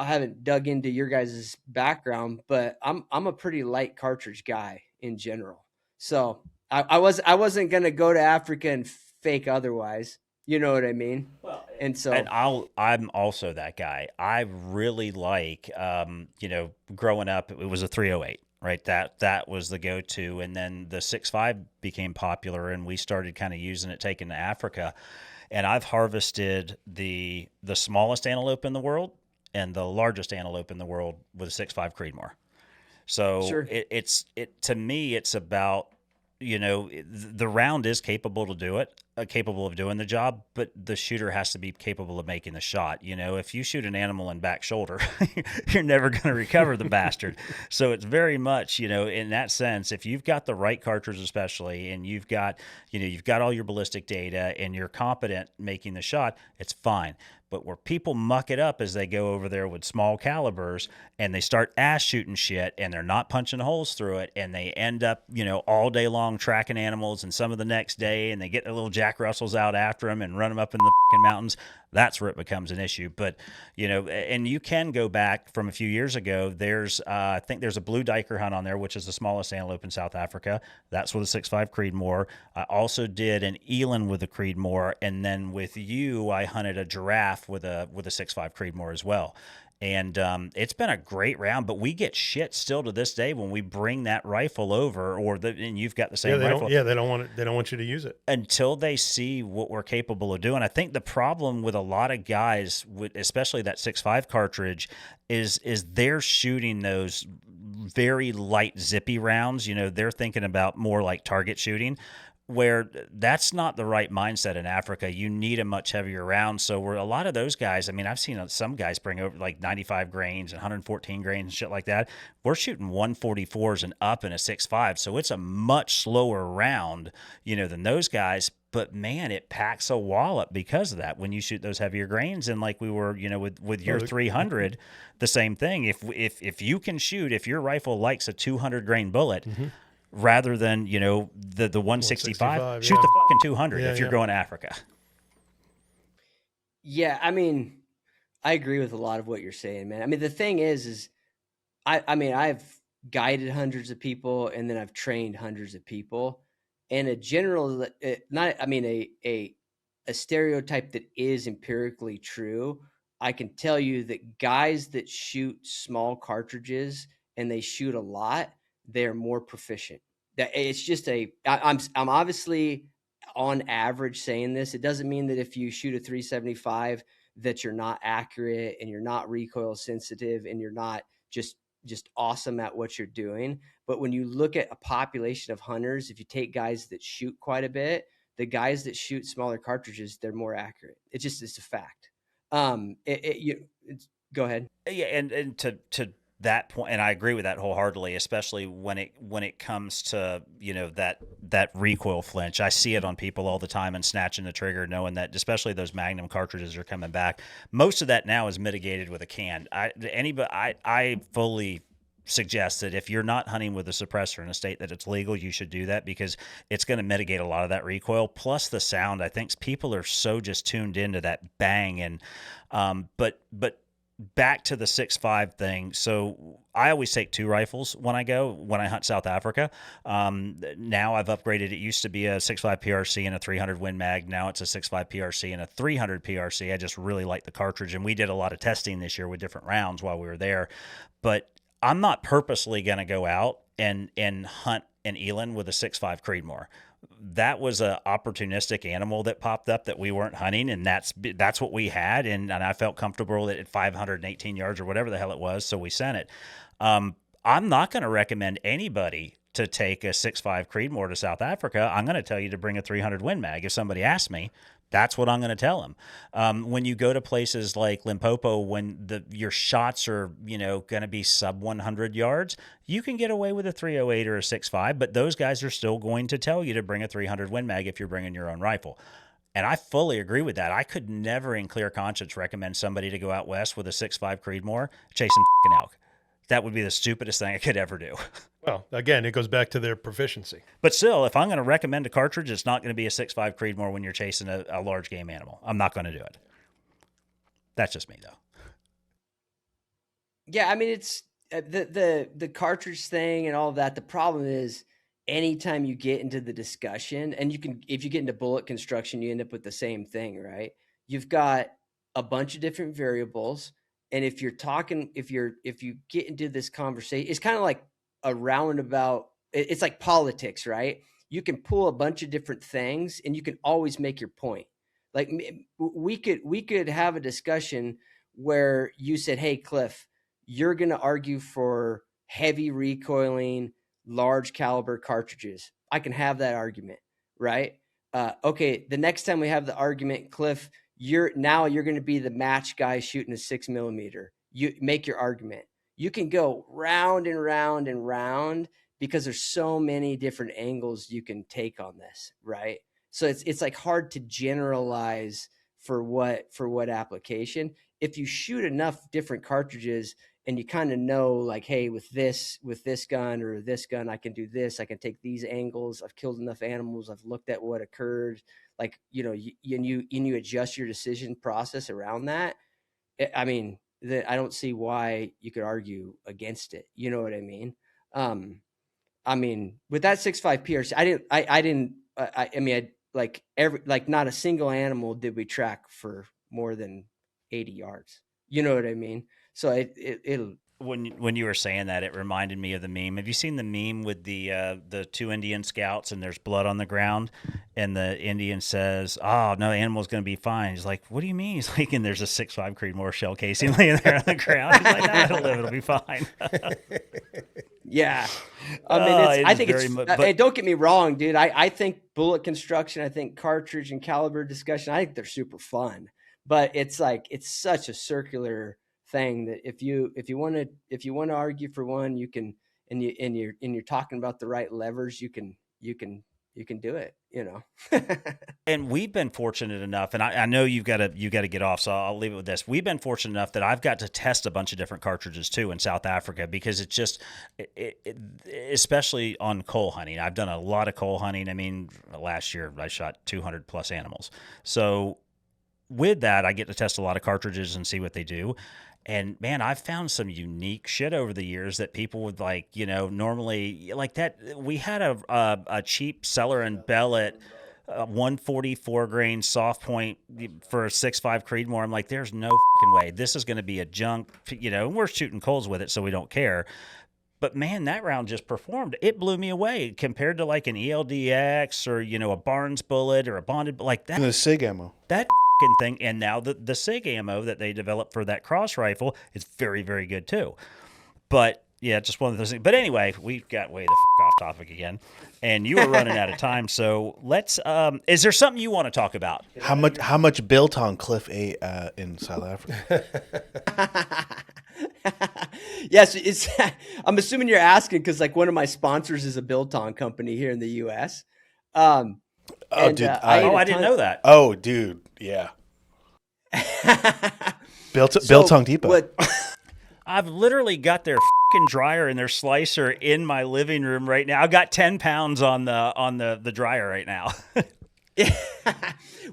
haven't dug into your guys' background, but I'm a pretty light cartridge guy in general. So I wasn't going to go to Africa and fake otherwise. You know what I mean? Well, I'm also that guy. I really like, growing up, it was a 308, right? That was the go-to. And then the 6.5 became popular and we started kind of using it, taking to Africa. And I've harvested the smallest antelope in the world and the largest antelope in the world with a 6.5 Creedmoor. So sure. To me, it's about, the round is capable of doing the job, but the shooter has to be capable of making the shot. If you shoot an animal in back shoulder, you're never going to recover the bastard. So it's very much, in that sense, if you've got the right cartridge, especially, and you've got all your ballistic data and you're competent making the shot, it's fine. But where people muck it up is they go over there with small calibers and they start ass shooting shit and they're not punching holes through it and they end up, all day long tracking animals and some of the next day and they get their little Jack Russells out after them and run them up in the fucking mountains. That's where it becomes an issue. But, and you can go back from a few years ago. I think there's a blue diker hunt on there, which is the smallest antelope in South Africa. That's with a 6.5 Creedmoor. I also did an eland with a Creedmoor. And then with you, I hunted a giraffe with a 6.5 Creedmoor as well. And it's been a great round, but we get shit still to this day when we bring that rifle over, and you've got the same rifle. They don't want it. They don't want you to use it until they see what we're capable of doing. I think the problem with a lot of guys, especially that 6.5 cartridge, is they're shooting those very light, zippy rounds. They're thinking about more like target shooting, where that's not the right mindset in Africa. You need a much heavier round. So a lot of those guys, I've seen some guys bring over like 95 grains and 114 grains and shit like that. We're shooting 144s and up in a 6.5. So it's a much slower round, than those guys. but man, it packs a wallop because of that when you shoot those heavier grains. And like we were, with your 300, the same thing. If you can shoot, if your rifle likes a 200 grain bullet, rather than the 165, shoot the fucking 200 if you're going to Africa. Yeah, I mean, I agree with a lot of what you're saying, man. I mean, the thing is I mean, I've guided hundreds of people, and then I've trained hundreds of people, and a stereotype that is empirically true. I can tell you that guys that shoot small cartridges and they shoot a lot, they're more proficient. That it's just I'm obviously on average saying this. It doesn't mean that if you shoot a 375 that you're not accurate and you're not recoil sensitive and you're not just awesome at what you're doing. But when you look at a population of hunters, if you take guys that shoot quite a bit, the guys that shoot smaller cartridges, they're more accurate. It's a fact. Go ahead. Yeah. And to that point, and I agree with that wholeheartedly, especially when it comes to, that recoil flinch. I see it on people all the time and snatching the trigger, knowing that especially those Magnum cartridges are coming back. Most of that now is mitigated with a can. I fully suggest that if you're not hunting with a suppressor in a state that it's legal, you should do that, because it's going to mitigate a lot of that recoil. Plus the sound, I think people are so just tuned into that bang. And but back to the 6.5 thing. So I always take 2 rifles when I hunt South Africa. Now I've upgraded. It used to be a 6.5 PRC and a 300 Win Mag. Now it's a 6.5 PRC and a 300 PRC. I just really like the cartridge, and we did a lot of testing this year with different rounds while we were there. But I'm not purposely going to go out and hunt an eland with a 6.5 Creedmoor. That was a opportunistic animal that popped up that we weren't hunting, and that's what we had, and I felt comfortable that at 518 yards or whatever the hell it was, so we sent it. I'm not going to recommend anybody to take a 6.5 Creedmoor to South Africa. I'm going to tell you to bring a 300 Win Mag. If somebody asks me, that's what I'm going to tell them. When you go to places like Limpopo, when your shots are, going to be sub 100 yards, you can get away with a 308 or a 6.5, but those guys are still going to tell you to bring a 300 Win Mag if you're bringing your own rifle. And I fully agree with that. I could never in clear conscience recommend somebody to go out west with a 6.5 Creedmoor chasing elk. That would be the stupidest thing I could ever do. Well, again, it goes back to their proficiency. But still, if I'm going to recommend a cartridge, it's not going to be a 6.5 Creedmoor when you're chasing a large game animal. I'm not going to do it. That's just me, though. Yeah, I mean, it's the cartridge thing and all of that. The problem is anytime you get into the discussion, and if you get into bullet construction, you end up with the same thing, right? You've got a bunch of different variables. And if you get into this conversation, it's kind of like a roundabout. It's like politics, right? You can pull a bunch of different things and you can always make your point. Like we could have a discussion where you said, "Hey, Cliff, you're going to argue for heavy recoiling, large caliber cartridges." I can have that argument, right? Okay. The next time we have the argument, Cliff, you're going to be the match guy shooting a 6mm. You make your argument. You can go round and round and round because there's so many different angles you can take on this, right? So it's like hard to generalize for what application. If you shoot enough different cartridges and you kind of know, like, hey, with this gun or this gun, I can do this. I can take these angles. I've killed enough animals. I've looked at what occurred. Like, you adjust your decision process around that. I mean, I don't see why you could argue against it. You know what I mean? I mean, with that 6.5 PRC, not a single animal did we track for more than 80 yards. You know what I mean? So it'll. When you were saying that, it reminded me of the meme. Have you seen the meme with the 2 Indian scouts and there's blood on the ground, and the Indian says, "Oh no, the animal's going to be fine." He's like, "What do you mean?" He's like, "And there's a 6.5 Creedmoor shell casing laying there on the ground." He's like, "Nah, it'll live. It'll be fine." Yeah, I mean, I think it's. Don't get me wrong, dude. I think bullet construction, I think cartridge and caliber discussion, I think they're super fun. But it's such a circular thing that if you want to argue for one, you can, and you're talking about the right levers, you can you can do it, you know. And we've been fortunate enough, and I know you got to get off, so I'll leave it with this. We've been fortunate enough that I've got to test a bunch of different cartridges too in South Africa, because it's just, especially on coal hunting. I've done a lot of coal hunting. I mean, last year I shot 200 plus animals. So with that, I get to test a lot of cartridges and see what they do. And man, I've found some unique shit over the years that people would like, you know, normally like that. We had a cheap Seller and Ballot 144 grain soft point for a 6.5 Creedmoor. I'm like, there's no fucking way. This is going to be a junk, you know, and we're shooting coals with it, so we don't care. But man, that round just performed. It blew me away compared to like an ELDX or, you know, a Barnes bullet or a bonded, like that. And the SIG ammo. That thing. And now the SIG ammo that they developed for that cross rifle is very, very good too. But yeah, just one of those things. But anyway, we got way the off topic again, and you were running out of time. So let's. Is there something you want to talk about? How much biltong Cliff ate in South Africa? Yes, I'm assuming you're asking because like one of my sponsors is a biltong company here in the U.S. Oh, dude! I didn't know that. Oh, dude! Yeah. Biltong Depot. What? I've literally got their fucking dryer and their slicer in my living room right now. I've got 10 pounds on the dryer right now.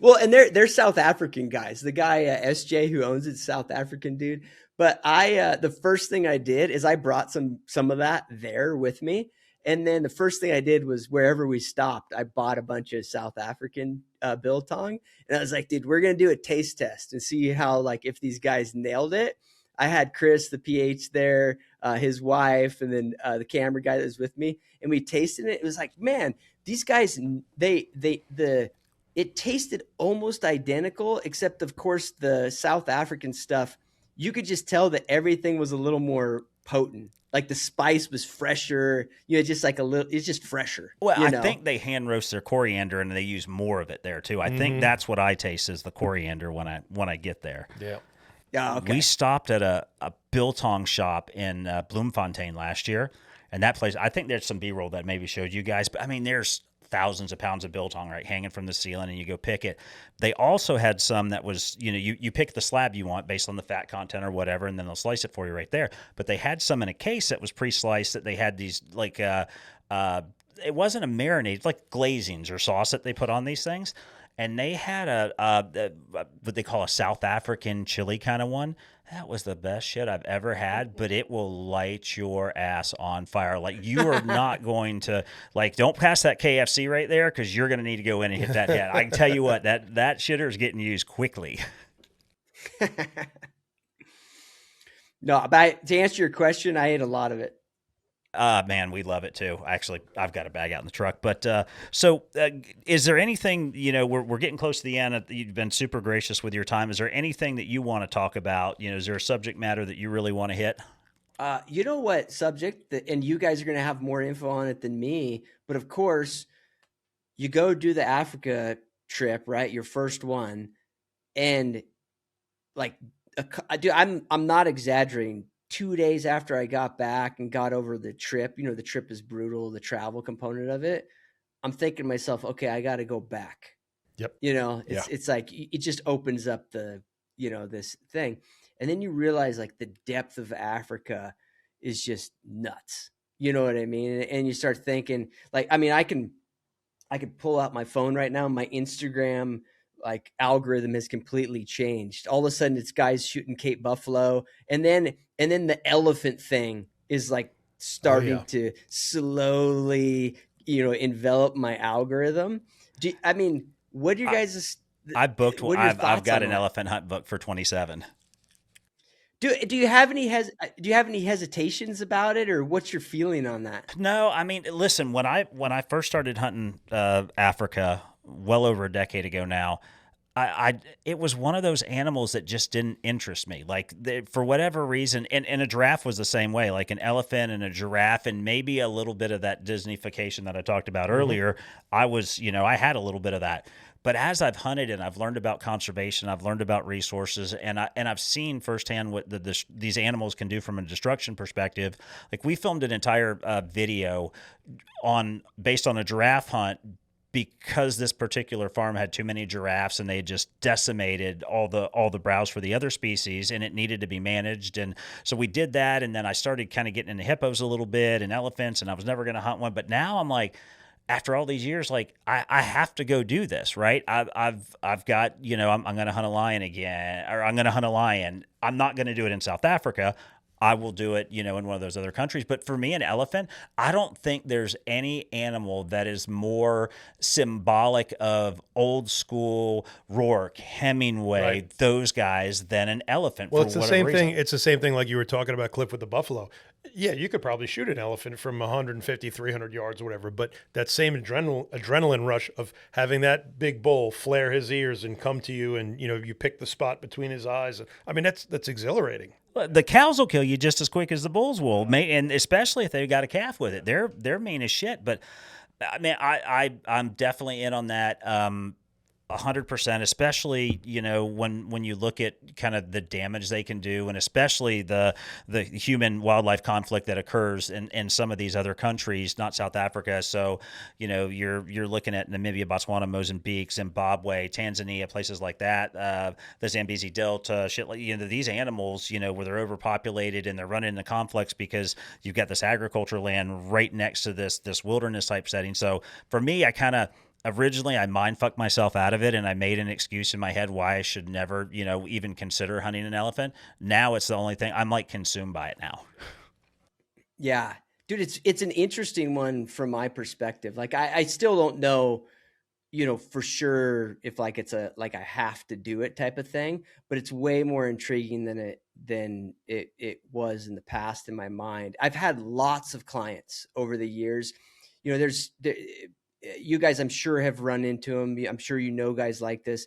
Well, and they're South African guys. The guy SJ who owns it's South African dude. But I the first thing I did is I brought some of that there with me. And then the first thing I did was wherever we stopped, I bought a bunch of South African biltong. And I was like, dude, we're going to do a taste test and see how, like, if these guys nailed it. I had Chris, the PH there, his wife, and then the camera guy that was with me. And we tasted it. It was like, man, these guys, it tasted almost identical, except of course the South African stuff, you could just tell that everything was a little more potent. Like the spice was fresher, you know, just like a little, it's just fresher. Well, you I know? think they hand roast their coriander and they use more of it there too. I think that's what I taste is the coriander when I get there. Yeah. Yeah, okay. We stopped at a biltong shop in Bloemfontein last year, and that place, I think there's some B-roll that maybe showed you guys, but I mean, there's thousands of pounds of biltong right hanging from the ceiling, and you go pick it. They also had some that was, you know, you pick the slab you want based on the fat content or whatever, and then they'll slice it for you right there. But they had some in a case that was pre-sliced that they had these like it wasn't a marinade, it's like glazings or sauce that they put on these things. And they had what they call a South African chili kind of one. That was the best shit I've ever had, but it will light your ass on fire. Like, you are not going to, like, don't pass that KFC right there because you're going to need to go in and hit that head. I can tell you what, that shitter is getting used quickly. No, but to answer your question, I ate a lot of it. Man, we love it too. Actually, I've got a bag out in the truck. But is there anything, you know, we're getting close to the end. You've been super gracious with your time. Is there anything that you want to talk about? You know, is there a subject matter that you really want to hit? You know what subject, and you guys are going to have more info on it than me. But of course, you go do the Africa trip, right? Your first one. And like, dude, I'm not exaggerating. 2 days after I got back and got over the trip, you know, the trip is brutal, the travel component of it. I'm thinking to myself, okay, I got to go back. Yep. You know, it's like, it just opens up the, you know, this thing. And then you realize like the depth of Africa is just nuts. You know what I mean? And you start thinking like, I mean, I can pull out my phone right now. My Instagram like algorithm has completely changed. All of a sudden it's guys shooting Cape Buffalo. And then the elephant thing is like starting to slowly, you know, envelop my algorithm. I mean, what are you guys? I booked one. I've got an elephant hunt booked for 27. Do you have any hesitations about it, or what's your feeling on that? No, I mean, listen, when I first started hunting Africa well over a decade ago now, it was one of those animals that just didn't interest me. Like for whatever reason, and a giraffe was the same way, like an elephant and a giraffe, and maybe a little bit of that Disneyfication that I talked about earlier. I was, you know, I had a little bit of that. But as I've hunted and I've learned about conservation, I've learned about resources, and I've seen firsthand what these animals can do from a destruction perspective. Like we filmed an entire video based on a giraffe hunt because this particular farm had too many giraffes and they had just decimated all the browse for the other species, and it needed to be managed. And so we did that, and then I started kind of getting into hippos a little bit and elephants, and I was never going to hunt one. But now I'm like, after all these years, like I have to go do this, right? I've got, I'm going to hunt a lion again, or I'm going to hunt a lion. I'm not going to do it in South Africa. I will do it, in one of those other countries. But for me, an elephant, I don't think there's any animal that is more symbolic of old school Rourke, Hemingway, Right. those guys than an elephant. Well, for it's the whatever same reason. thing. It's the same thing like you were talking about, Cliff, with the buffalo. Yeah, you could probably shoot an elephant from 150, 300 yards or whatever, but that same adrenaline rush of having that big bull flare his ears and come to you, and you pick the spot between his eyes. I mean, that's exhilarating. The cows will kill you just as quick as the bulls will, and especially if they've got a calf with it. They're mean as shit. But I mean, I'm definitely in on that. 100%, especially when you look at kind of the damage they can do, and especially the human wildlife conflict that occurs in some of these other countries, not South Africa. So you're looking at Namibia, Botswana, Mozambique, Zimbabwe, Tanzania, places like that, the Zambezi Delta, shit like these animals, where they're overpopulated and they're running into conflicts because you've got this agriculture land right next to this wilderness type setting. So for me, originally, I mind fucked myself out of it, and I made an excuse in my head why I should never, even consider hunting an elephant. Now it's the only thing. I'm like consumed by it now. Yeah, dude, it's an interesting one from my perspective. Like I still don't know, for sure if like it's a like I have to do it type of thing, but it's way more intriguing than it was in the past in my mind. I've had lots of clients over the years. You guys, I'm sure, have run into them. I'm sure guys like this,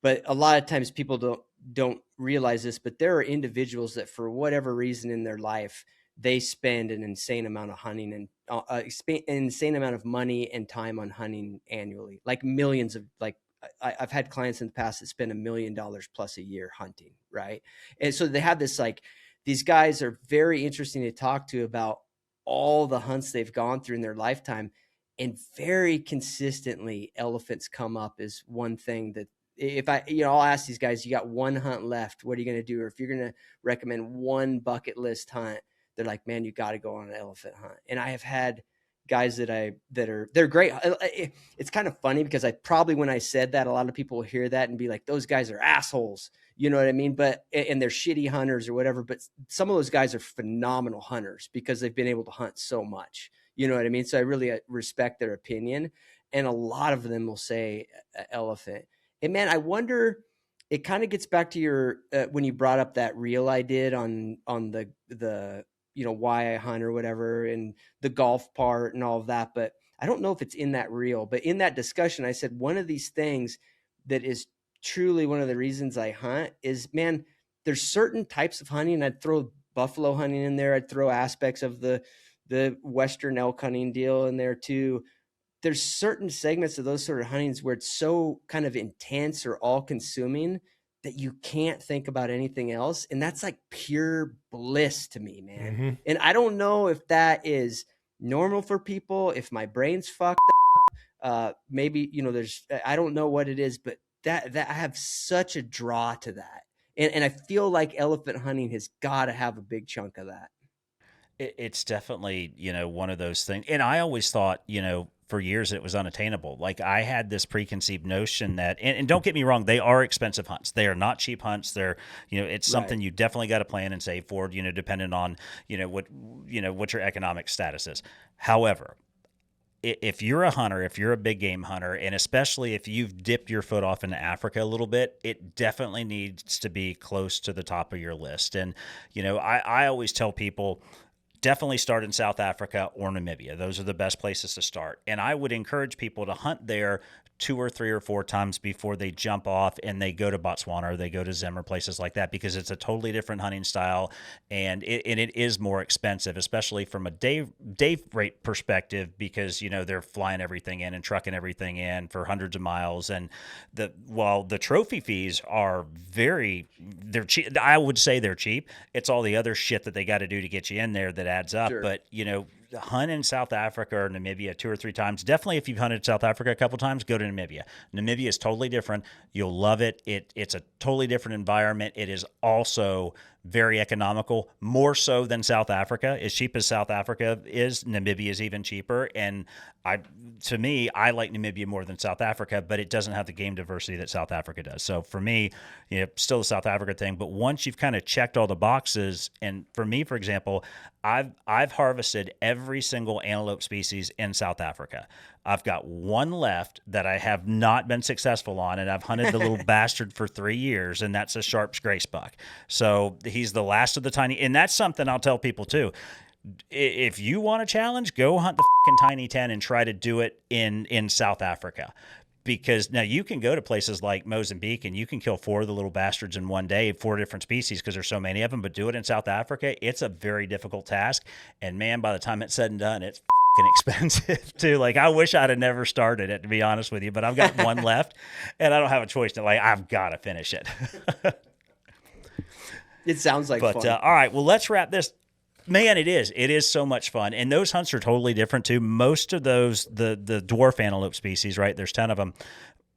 but a lot of times people don't realize this. But there are individuals that, for whatever reason in their life, they spend an insane amount of hunting and an insane amount of money and time on hunting annually, like millions of I've had clients in the past that spend $1 million plus a year hunting, right? And so they have this these guys are very interesting to talk to about all the hunts they've gone through in their lifetime. And very consistently, elephants come up as one thing that if I'll ask these guys, you got one hunt left, what are you going to do? Or if you're going to recommend one bucket list hunt, they're like, man, you got to go on an elephant hunt. And I have had guys they're great. It's kind of funny because when I said that, a lot of people will hear that and be like, those guys are assholes. You know what I mean? And they're shitty hunters or whatever. But some of those guys are phenomenal hunters because they've been able to hunt so much. You know what I mean? So I really respect their opinion. And a lot of them will say elephant. And man, I wonder, it kind of gets back to your, when you brought up that reel I did on the why I hunt or whatever, and the golf part and all of that. But I don't know if it's in that reel, but in that discussion, I said, one of these things that is truly one of the reasons I hunt is, man, there's certain types of hunting. I'd throw buffalo hunting in there. I'd throw aspects of the Western elk hunting deal in there too. There's certain segments of those sort of huntings where it's so kind of intense or all consuming that you can't think about anything else. And that's like pure bliss to me, man. Mm-hmm. And I don't know if that is normal for people, if my brain's fucked up. Maybe, I don't know what it is, but that I have such a draw to that. And I feel like elephant hunting has got to have a big chunk of that. It's definitely, one of those things. And I always thought, for years it was unattainable. Like I had this preconceived notion that, and don't get me wrong, they are expensive hunts. They are not cheap hunts. They're, it's something you definitely got to plan and save for, depending on, what your economic status is. However, if you're a hunter, if you're a big game hunter, and especially if you've dipped your foot off into Africa a little bit, it definitely needs to be close to the top of your list. And, I always tell people, definitely start in South Africa or Namibia. Those are the best places to start. And I would encourage people to hunt there 2 or 3 or 4 times before they jump off and they go to Botswana or they go to Zim or places like that, because it's a totally different hunting style, and it is more expensive, especially from a day rate perspective, because they're flying everything in and trucking everything in for hundreds of miles. And while the trophy fees are they're cheap, I would say they're cheap. It's all the other shit that they got to do to get you in there that adds up. Sure. But hunt in South Africa or Namibia 2 or 3 times. Definitely, if you've hunted South Africa a couple times, go to Namibia. Namibia is totally different. You'll love it. It's a totally different environment. It is also very economical, more so than South Africa. As cheap as South Africa is, Namibia is even cheaper. And to me, I like Namibia more than South Africa, but it doesn't have the game diversity that South Africa does. So for me, still the South Africa thing. But once you've kind of checked all the boxes, and for me, for example, I've harvested every single antelope species in South Africa. I've got one left that I have not been successful on, and I've hunted the little bastard for 3 years, and that's a Sharp's Grace buck. So he's the last of the tiny, and that's something I'll tell people too. If you want a challenge, go hunt the fucking Tiny 10 and try to do it in South Africa. Because now you can go to places like Mozambique and you can kill 4 of the little bastards in one day, 4 different species because there's so many of them, but do it in South Africa, it's a very difficult task. And man, by the time it's said and done, it's fucking expensive too. Like, I wish I'd have never started it, to be honest with you, but I've got one left and I don't have a choice to, I've got to finish it. It sounds like fun. All right, well, let's wrap this. Man, it is. It is so much fun. And those hunts are totally different too. Most of those, the dwarf antelope species, right? There's 10 of them.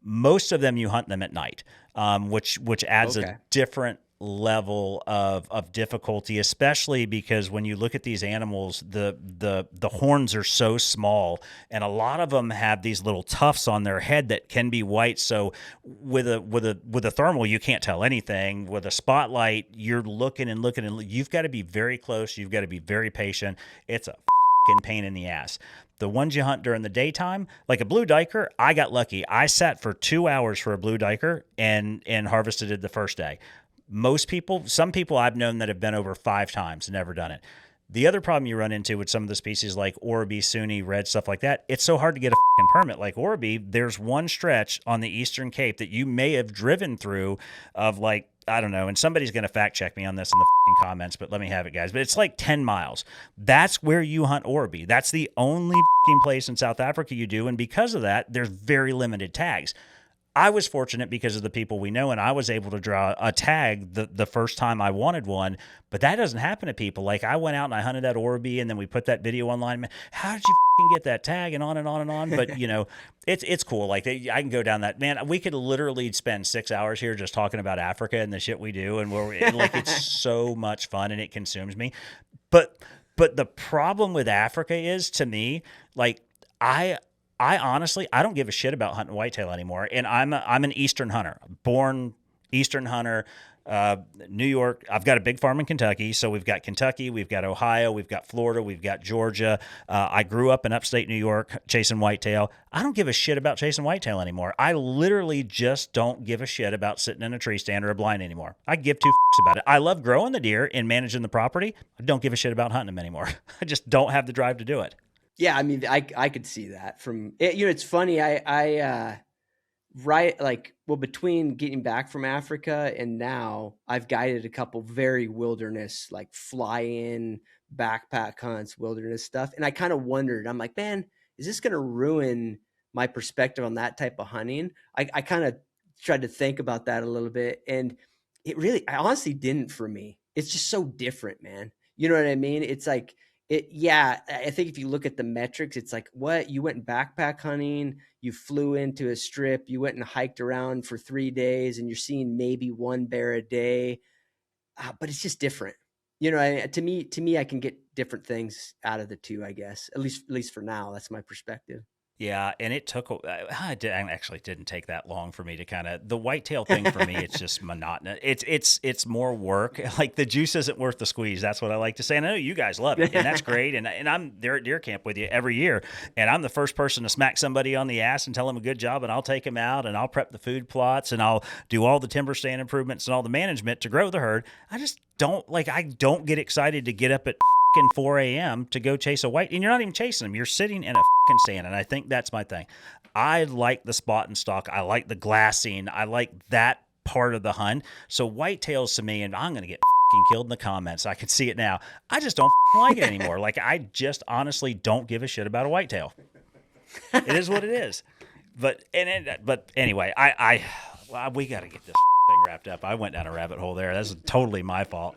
Most of them, you hunt them at night, which adds a different level of difficulty, especially because when you look at these animals, the horns are so small, and a lot of them have these little tufts on their head that can be white. So with a thermal, you can't tell anything. With a spotlight, you're looking and looking, and you've got to be very close. You've got to be very patient. It's a fucking pain in the ass. The ones you hunt during the daytime, like a blue diker, I got lucky. I sat for 2 hours for a blue diker and harvested it the first day. Some people I've known that have been over 5 times and never done it. The other problem you run into with some of the species like Oribi, Sunni, red, stuff like that, it's so hard to get a fucking permit. Like Oribi, there's one stretch on the Eastern Cape that you may have driven through of I don't know, and somebody's going to fact check me on this in the fucking comments, but let me have it, guys. But it's 10 miles. That's where you hunt Oribi. That's the only fucking place in South Africa you do, and because of that, there's very limited tags. I was fortunate because of the people we know, and I was able to draw a tag the first time I wanted one, but that doesn't happen to people. I went out and I hunted that Oribi, and then we put that video online. Man, how did you fucking get that tag? And on and on and on. But, it's cool. I can go down that. Man, we could literally spend 6 hours here just talking about Africa and the shit we do, and it's so much fun, and it consumes me. But the problem with Africa is, to me, I honestly, I don't give a shit about hunting whitetail anymore. And I'm an Eastern hunter, born Eastern hunter, New York. I've got a big farm in Kentucky. So we've got Kentucky, we've got Ohio, we've got Florida, we've got Georgia. I grew up in upstate New York chasing whitetail. I don't give a shit about chasing whitetail anymore. I literally just don't give a shit about sitting in a tree stand or a blind anymore. I give 2 fucks about it. I love growing the deer and managing the property. I don't give a shit about hunting them anymore. I just don't have the drive to do it. Yeah, I mean, I could see that from it. It's funny. Between getting back from Africa and now, I've guided a couple very wilderness, fly-in backpack hunts, wilderness stuff, and I kind of wondered. I'm like, man, is this going to ruin my perspective on that type of hunting? I kind of tried to think about that a little bit, and I honestly didn't for me. It's just so different, man. You know what I mean? It's I think if you look at the metrics, it's what? You went backpack hunting, you flew into a strip, you went and hiked around for 3 days, and you're seeing maybe 1 bear a day. But it's just different. To me, I can get different things out of the two, I guess, at least for now. That's my perspective. Yeah, and it actually didn't take that long for me to the whitetail thing for me. It's just monotonous. It's more work. The juice isn't worth the squeeze. That's what I like to say. And I know you guys love it, and that's great. And I'm there at deer camp with you every year, and I'm the first person to smack somebody on the ass and tell them a good job, and I'll take them out, and I'll prep the food plots, and I'll do all the timber stand improvements and all the management to grow the herd. I just don't I don't get excited to get up at 4 a.m. to go chase a white, and you're not even chasing them. You're sitting in a stand, and I think that's my thing. I like the spot and stalk. I like the glassing. I like that part of the hunt. So whitetails to me, and I'm going to get killed in the comments. I can see it now. I just don't like it anymore. I just honestly don't give a shit about a whitetail. It is what it is. But anyway, we got to get this thing wrapped up. I went down a rabbit hole there. That's totally my fault.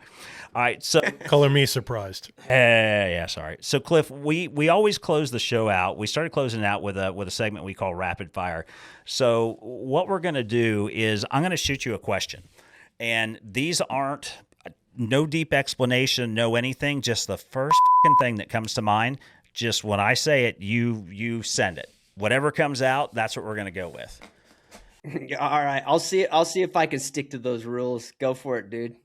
All right, so Color me surprised. yeah, sorry. So Cliff, we always close the show out. We started closing it out with a segment we call rapid fire. So what we're going to do is I'm going to shoot you a question, and these aren't no deep explanation, no anything. Just the first thing that comes to mind. Just when I say it, you send it. Whatever comes out, that's what we're going to go with. All right, I'll see if I can stick to those rules. Go for it, dude.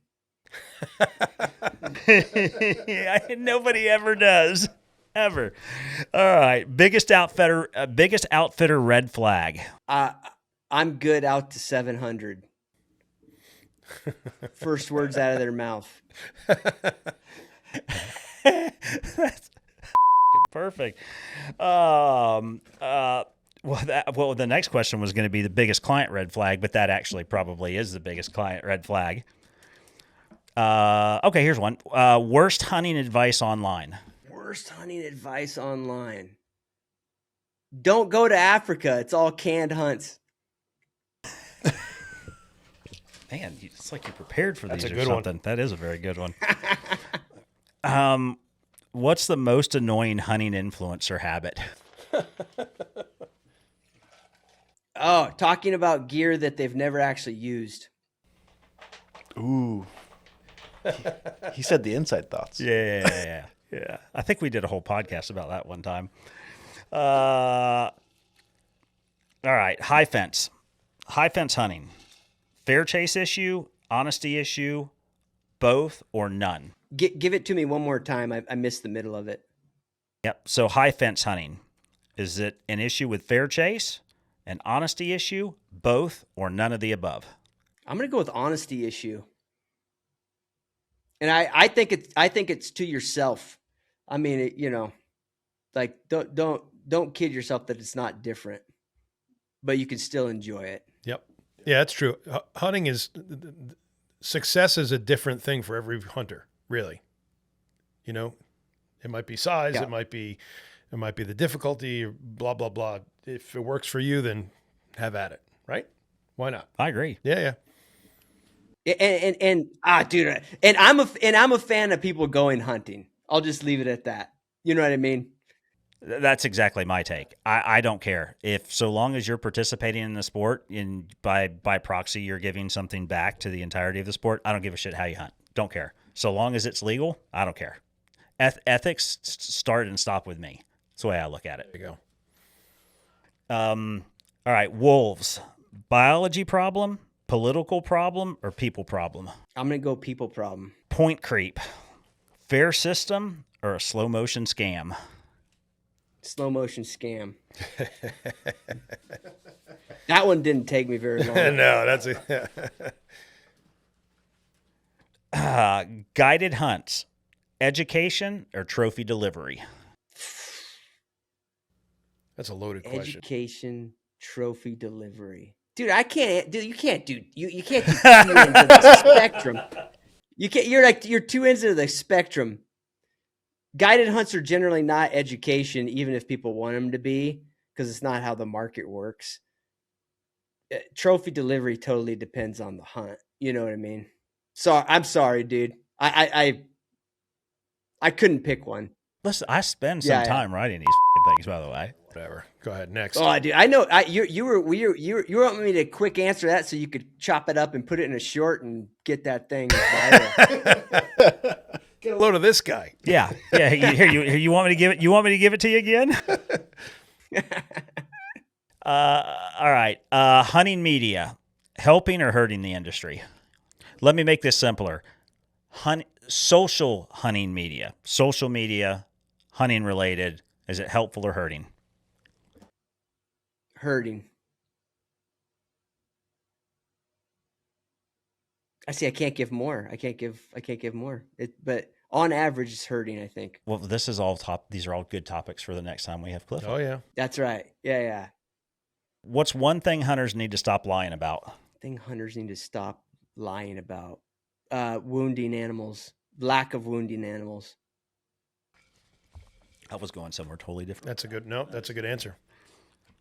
Nobody ever does, ever. All right, biggest outfitter red flag. I'm good out to 700. First words out of their mouth. That's perfect. Well, the next question was going to be the biggest client red flag, but that actually probably is the biggest client red flag. Okay, here's one. Worst hunting advice online. Worst hunting advice online. Don't go to Africa. It's all canned hunts. Man, it's like you're prepared for That's these a or good one. something. That is a very good one. What's the most annoying hunting influencer habit? Oh, talking about gear that they've never actually used. Ooh. He said the inside thoughts. Yeah. I think we did a whole podcast about that one time. All right, high fence hunting. Fair chase issue, honesty issue, both or none. Give it to me one more time. I missed the middle of it. Yep. So high fence hunting. Is it an issue with fair chase, an honesty issue, both, or none of the above? I'm gonna go with honesty issue. And I think it's to yourself. I mean, like don't kid yourself that it's not different, but you can still enjoy it. Yep. Yeah, that's true. Hunting is success is a different thing for every hunter, really. It might be size, Yeah. it might be the difficulty, blah blah blah. If it works for you, then have at it, right? Why not? I agree. Yeah. Dude, and I'm a fan of people going hunting. I'll just leave it at that. You know what I mean? That's exactly my take. I don't care if, so long as you're participating in the sport, by proxy, you're giving something back to the entirety of the sport. I don't give a shit how you hunt. Don't care. So long as it's legal, I don't care. Ethics start and stop with me. That's the way I look at it. There you go. All right, wolves. Biology problem, political problem, or people problem? I'm gonna go people problem. Point creep. Fair system or a slow motion scam? Slow motion scam. That one didn't take me very long. No, that's Guided hunts. Education or trophy delivery? that's a loaded question. Education, trophy delivery. Dude, I can't. Dude, you can't do. You can't do 2 ends of the spectrum. You can't. You're 2 ends of the spectrum. Guided hunts are generally not education, even if people want them to be, because it's not how the market works. Trophy delivery totally depends on the hunt. You know what I mean? So I'm sorry, dude. I couldn't pick one. Listen, I spend some time writing these things, by the way. Whatever. Go ahead. Next. Oh, dude, I know. You want me to quick answer that so you could chop it up and put it in a short and get that thing viral. Get a load of this guy. Yeah. You want me to give it? You want me to give it to you again? All right. Hunting media, helping or hurting the industry? Let me make this simpler. Social hunting media, social media, hunting related. Is it helpful or hurting? Hurting. I can't give more. I can't give more. But on average, it's hurting, I think. Well, these are all good topics for the next time we have Cliff. Oh yeah. That's right. Yeah. What's one thing hunters need to stop lying about? Thing hunters need to stop lying about. Wounding animals. Lack of wounding animals. I was going somewhere totally different. That's a good answer.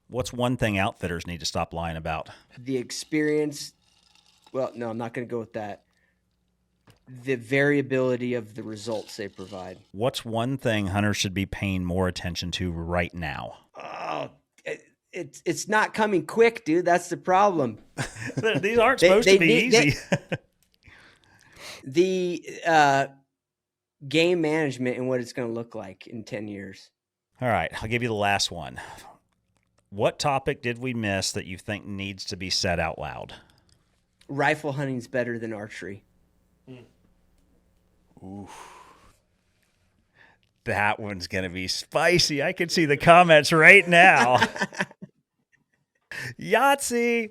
What's one thing outfitters need to stop lying about? The experience Well, no, I'm not going to go with that. The variability of the results they provide. What's one thing hunters should be paying more attention to right now? Oh, it's not coming quick, dude. That's the problem. These aren't supposed to be easy. The game management and what it's going to look like in 10 years. All right, I'll give you the last one. What topic did we miss that you think needs to be said out loud? Rifle hunting's better than archery. Oof. That one's going to be spicy. I can see the comments right now. Yahtzee.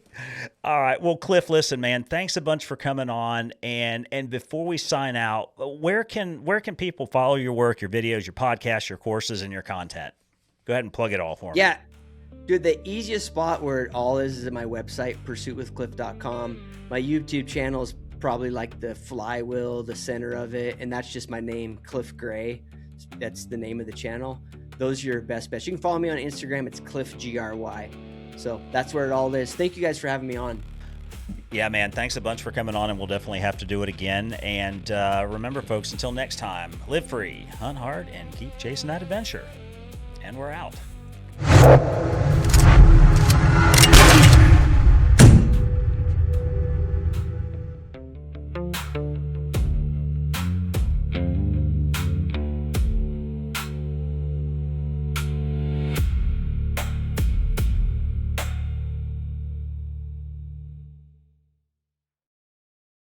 All right. Well, Cliff, listen, man, thanks a bunch for coming on. And before we sign out, where can people follow your work, your videos, your podcasts, your courses, and your content? Go ahead and plug it all for me. Yeah. Dude, the easiest spot where it all is at my website, pursuitwithcliff.com. My YouTube channel is probably like the flywheel, the center of it. And that's just my name, Cliff Gray. That's the name of the channel. Those are your best bets. You can follow me on Instagram. It's Cliff GRY. So that's where it all is. Thank you guys for having me on. Yeah, man. Thanks a bunch for coming on, and we'll definitely have to do it again. And remember, folks, until next time, live free, hunt hard, and keep chasing that adventure. And we're out.